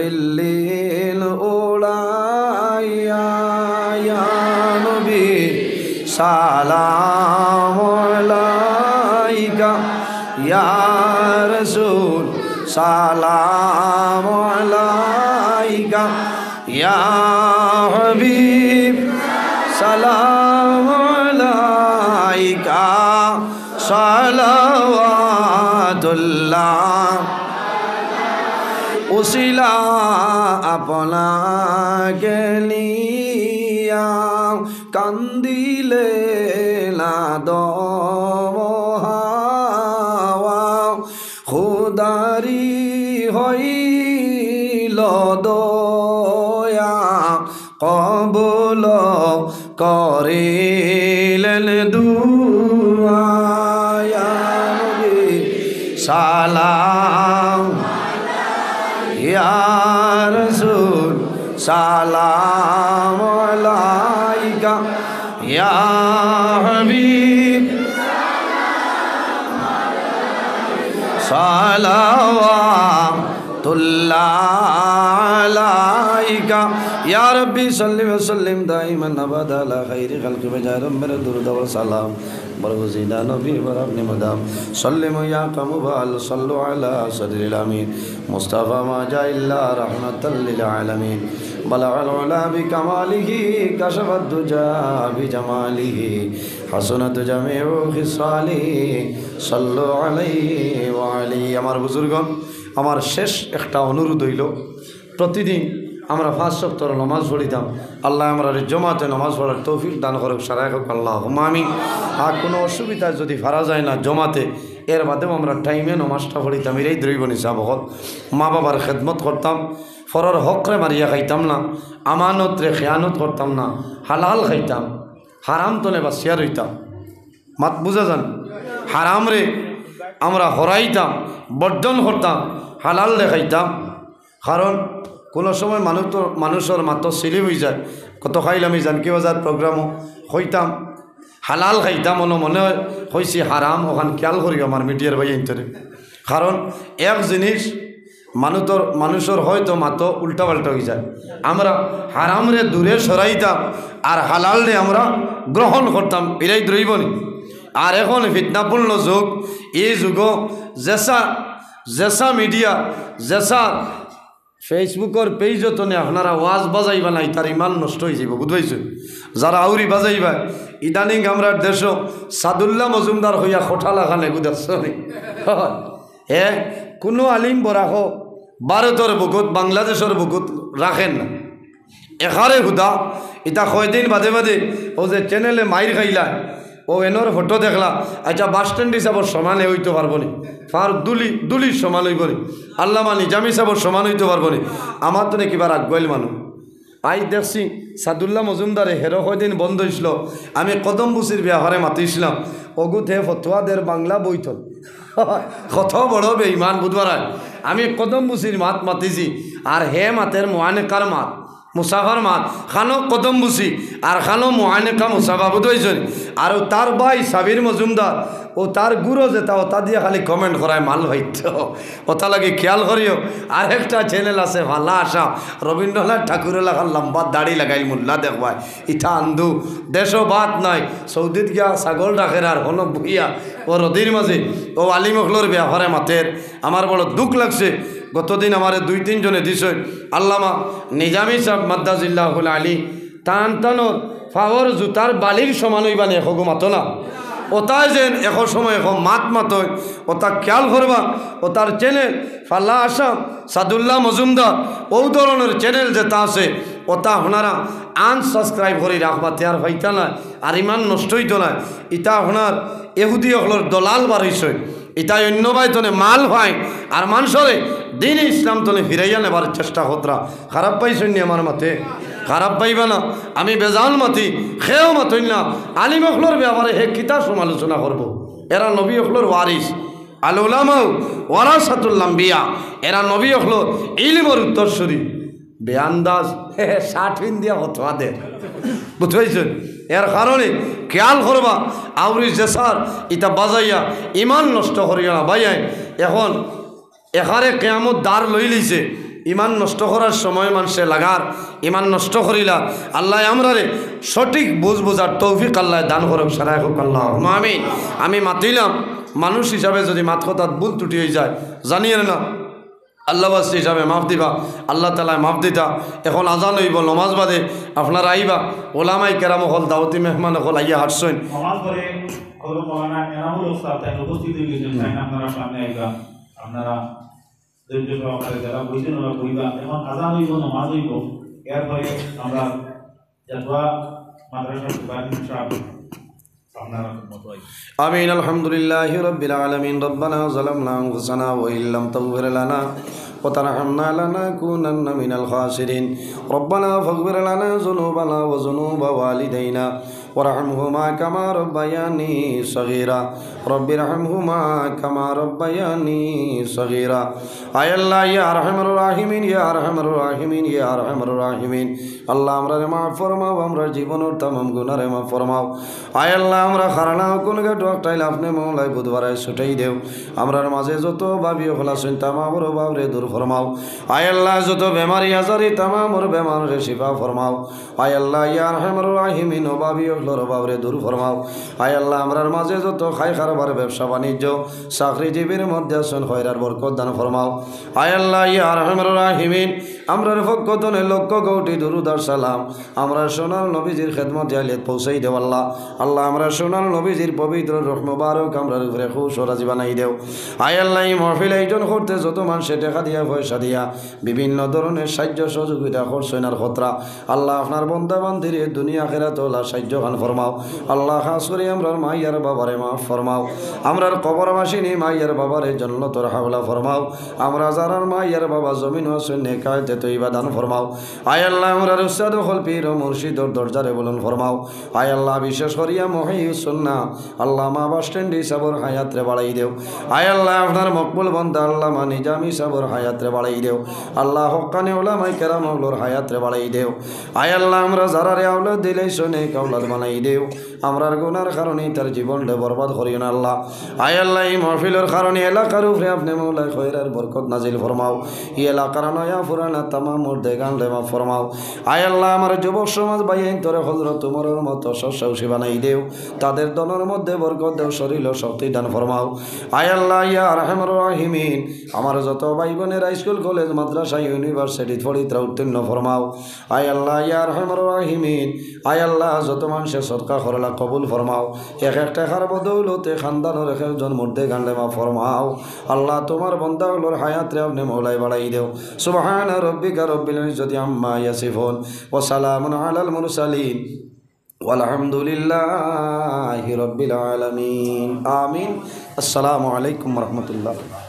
ইল্লিল ওড়াইয়া ইয়া নবী সালাম আলাইকা ইয়া রাসূল সালাম আলাইকা ইয়া হাবিব সালাম আলাইকা সালাওয়াতুল্লাহ উসিলা আপনাকে নিয়া কান্দিলে না দোহাওয়া খুদারি হইল দয়া কবুল করিলেন দুআ ইয়া নবী সালাম ইয়া রাসূল সালাম আলাইকা ইয়া হাবিব সালাওয়াতুল্লাহ আলাইকা ইয়া রাব্বি সাল্লি ওয়া সাল্লিম দাইমান আবাদা আলা খাইরি খালকি বাজারম মেরে দুরুদ ওয়া সালাম বরগুজিদা নবী বরাবনি মাদাম সাল্লিমু ইয়া কামুবাল সাল্লু আলা সাদরিল আমিন মুস্তাফা মা জা ইল্লা রাহমাতাল লিল আলামিন বালাগাল উলা বিকামালিহি কাশাফাদ দুজা বিজামালিহি হাসানাত জামিউ খিসালিহি সাল্লু আলাইহি ওয়া আলিহি আমার বুজুর্গণ আমার শেষ একটা অনুরোধ হইল প্রতিদিন আমরা 5 ওয়াক্ত নামাজ পড়িতাম আল্লাহ আমরা জমাতে নামাজ পড়ার তৌফিক দান করুক সারাই হোক আল্লাহুম্মা আমিন আর কোনো অসুবিধা যদি ফারা যায় না জমাতে এর মাধ্যমে আমরা টাইমে নামাজটা পড়িতাম এরাই দ্রৈবনী সাবকত মা বাবার খেদমত করতাম ফরর হকরে মারিয়া খাইতাম না আমানত রে খেয়ানত করতাম না হালাল খাইতাম হারাম তলে বাসিয়া রইতাম মাত বুঝা যান হারাম রে আমরা হরাইতাম বর্জন করতাম হালাল রে খাইতাম কারণ কোনো সময় মানুষের মাত্র সিলি হয়ে যায় কত খাইলাম এই জানকি বাজার প্রোগ্রামও হইতাম হালাল খাইতাম মনে হয়েছে হারাম ওখান খেয়াল করি আমার মিডিয়ার ভাই ইন্তরে কারণ এক জিনিস মানুষের হয়তো মাতো উল্টাপাল্টা হয়ে যায়। আমরা হারামরে দূরে সরাইতাম আর হালালরে আমরা গ্রহণ করতাম, এরাই দ্রৈবনি। আর এখন ফিতনাপূর্ণ যুগ, এই যুগ জেসা মিডিয়া, জেসা ফেসবুকের পেজত নে আপনারা ওয়াজ বাজাইবা নাই, তার ইমান নষ্ট হয়ে যাব, বুঝবাইছ? যারা আউরি বাজাইবা, ইদানিং আমরা দেশ সাদুল্লাহ মজুমদার হইয়া খোঠা লাগানে গুদাচ্ছ হে কোনো আলিম বরাহ ভারতের বুকুত বাংলাদেশের বুকুত রাখেন না, এখারে হুদা ইটা কয়দিন বাদে বাদে ও যে চ্যানেলে মাইর খাইলা ও এনোর ফটো দেখলা, আচ্ছা বাস স্ট্যান্ড হিসাবর সমানে হইতে পারবো নি, ফারুক দুলির সমান হইব নি, আল্লামা নিজামি সাহেবর সমান হইতে পারবো নি, আমার তো কিবার আগুয়াইল মানুষ। আই দেখছি সাদুল্লাহ মজুমদারে হেরো কয়দিন বন্ধ হয়েছিল, আমি কদম বুসির বিয়াহারে মাতিছিলাম, অগুত হে ফতোয়াদের বাংলা বইতল কত বড় বেঈমান বুধবার। আমি কদম বুসির মাতিছি আর হে মাতের মোয়ানেকার মাত মুসাফার মাত, খানো কদম বুসি আর খানো মোয়ানেকা মুসাফা, বুঝতে আর তার ভাই সাবির মজুমদার ও তার গুরু যেটা ওটা দিয়ে খালি কমেন্ট করায় মাল ভাইত, ওটা লাগে খেয়াল করিও। আর একটা চ্যানেল আছে ভালা আসা রবীন্দ্রনাথ ঠাকুরের লাগার লম্বা দাড়ি লাগাই মোল্লা দেখবাই, ইটা আন্ধু দেশও বাদ নাই, সৌদিত গিয়া ছাগল রাখের আর হন বুইয়া ও রদির মাঝে ও আলিমখলোর ব্যাপারে মাতের। আমার বড় দুঃখ লাগছে, গতদিন আমার 2-3 জনে দিছে আল্লামা নিজামি সাহেব মাদ্দাজিল্লাহুল আলী টান টানোর ফাওয়ার জুতার বালির সমান হইবানে এখো মাতো না, ওটাই যেন এখন সময় এখন মাত হয়, ওটা খেয়াল করবা। ও তার চ্যানেল ফাল্লা আসাম সাদুল্লাহ মজুমদার ও ধরনের চ্যানেল যেটা আছে ওটা আপনারা আনসাবস্ক্রাইব করে রাখবা, তেয়ার হইতা না আর ইমান নষ্ট হইতো না। ইটা আপনার এহুদি হলর দলাল বার হইছে, এটা অন্য বাইতনে মাল হয় আর মানুষরে দিন ইসলাম তনে ফিরাইয়া নেবার চেষ্টা হতরা। খারাপ পাইছেন নি আমার মাথে? খারাপ পাইবা না, আমি বেজাল মাতি খেয়েও মাতই না। আলিম অখলোর ব্যাপারে হে কিতা সমালোচনা করব, এরা নবী অখলোর ওয়ারিস, আল উলামাউ ওয়ারাসাতুল আম্বিয়া, এরা নবী অখলোর ইলমের উত্তরসূরি। বেআন্দাজ 60 দিয়া হতোয়াদের, বুঝতে পারছেন? এর কারণে খেয়াল করবা আউরি জেসার ইটা বাজাইয়া ইমান নষ্ট করিয়া না ভাইয়াই। এখন এখানে কেয়ামত দ্বার লই লইছে, ইমান নষ্ট করার সময় মানুষে লাগার ইমান নষ্ট করিলা। আল্লাহ আমরারে সঠিক বোঝার তৌফিক আল্লাহ দান করুক, সারাই হোক আল্লাহ আমিন। আমি মাতিলাম মানুষ হিসাবে যদি মাত কথাত ভুল ত্রুটি হয়ে যায় জানিয়ে না, আল্লাহবাসী হিসাবে মাফ দিবা, আল্লাহ তালায় মাফ দিতা। এখন আজান হইব নমাজ বাদে আপনারা আইবা, ওলামাই কেরাম হল দাওয়াতি মেহমান হল আইয়া হাঁটছেন। আপনারা ধৈর্য সহকারে যারা বইছেন ওরা বইবা। এখন আজান হইব, নমাজ হইব, এরপরে আমরা যতবা মাদ্রাসা আমিন। আলহামদুলিল্লাহি রাব্বিল আলামিন। রব্বানা যালামনা আনফুসানা ওয়া ইল্লাম তাগফির লানা ওয়া তারহামনা লানাকুনান্না মিনাল খাসিরিন। রব্বানা ফাগফির লানা যুনুবানা ওয়া যুনুবা ওয়ালিদাইনা ওয়ারহামহুমা কামা রাব্বায়ানি সগীরা। রব্বিরহামহুমা কামা রাব্বায়ানি সগীরা। আয় আল্লাহ ইয়া আরহামার রাহিমিন, ইয়া আরহামার রাহিমিন, ইয়া আরহামার রাহিমিন। আল্লাহ আমরারে মাফ ফরমাও, আমরা জীবনের तमाम গুনাহরে মাফ ফরমাও। আয় আল্লাহ আমরা খারানা কোন গাটো একটাইলে আপনি মৌলাই বুধবারে ছুটাই দেও। আমরার মাঝে যত ভাবি হলা শুন তামামর বাবরে দূর ফরমাও। আয় আল্লাহ যত বেমারি আজারি তামামর বেমারে শিফা ফরমাও। আয় আল্লাহ ইয়া আরহামার রাহিমিন ও ভাবি হলর বাবরে দূর ফরমাও। আয় আল্লাহ আমরার মাঝে যত খাই খারবার ব্যবসা বাণিজ্য চাকরিজীবীর মধ্যে আসুন খয়রার বরকত দান ফরমাও। আয় আল্লাহ ইয়া আরহামার রাহিমিন আমরার পক্ষতনে লক্ষ কোটি দুরুদ আর সালাম আমরা সোনার নবীজির খেদমত জালিয়াত পৌঁছাই দেও। আল্লাহ আল্লাহ আমরা সোনার নবীজির পবিত্র রূহ মুবারক আমরার উপরে খুশ ও রাজি বানাই দেও। আয় আল্লাহ এই মাহফিল আয়োজন করতে যত মানুষে টাকা দিয়া পয়সা দিয়া বিভিন্ন ধরনের সাহায্য সহযোগিতা করছেন আর খতরা আল্লাহ আপনার বন্দা বান্দির দুনিয়া আখিরাত আল্লাহ সাহায্য খান ফরমাও। আল্লাহ খাস করে আমরার মাইয়ার বাবারে মাফ ফরমাও। আমরার কবরবাসিনী মাইয়ার বাবারে জান্নাতুল হাওলা ফরমাও। আমরা যারার মাইয়ার বাবা জমিন আছেন নেকায়তে তৈবা দান ফরমাও। আয় আল্লাহ আমরার উস্তাদ হল পীর ও মুর্শিদর দরজারে বলুন ফরমাও। আয় আল্লাহ বিশেষ করিয়া মহিউস সুন্নাহ আল্লাহ মা বাস স্ট্যান্ড হিসাবর হায়াতরে বাড়াই দেও। আয় আল্লাহ আপনার মকবুল বান্দা আল্লাহ মা নিজাম হিসাবর হায়াতরে বাড়াই দেও। আল্লাহ হক্কানে ওলামায়ে কেরাম ওগুলোর হায়াতরে বাড়াই দেও। আয় আল্লাহ আমরা যারারে আওলাদ দিলেই শোনে আওলাদ বানাই দেও আমরার গুনার কারণে তার জীবনটা বরবাদ করিও না আল্লাহ আয় আল্লাহ এই মাহফিলের কারণে এলাকার উপরে আপনি মৌলাই খৈরার বরকত নাজিল ফরমাও এই এলাকার নয়া পুরানা তামাম মুর্দে গান লেমা ফরমাও আয় আল্লাহ আমার যুবক সমাজ বাইন তোরে হজরত তোমার মতো শস্যৌষী বানাই দেও তাদের দনের মধ্যে বরকত দেও শরীর ও শক্তি দান ফরমাও আয় আল্লাহ ইয়া রাহমার রাহিমিন আমার যত ভাই বোনেরা স্কুল কলেজ মাদ্রাসা ইউনিভার্সিটি পড়িতরা উত্তীর্ণ ফরমাও আয় আল্লাহ ইয়া রাহমার রাহিমিন আয় আল্লাহ যত মানুষের সদকা করলা কবুল ফরমাও এক একটা খার বদৌলতে খানদানোর একজন মধ্যে গানলে মা ফরমাও আল্লাহ তোমার বন্দাগুলোর হায়াত রে আপনি মৌলাই বাড়াই দেও সুবহান রব্বিকা রব্বিল ইজ্জতি আম্মা ইয়াসিফুন ওয়া সালামুন আলাল মুরসালিন walhamdulillahi rabbil alamin amin assalamu alaikum warahmatullahi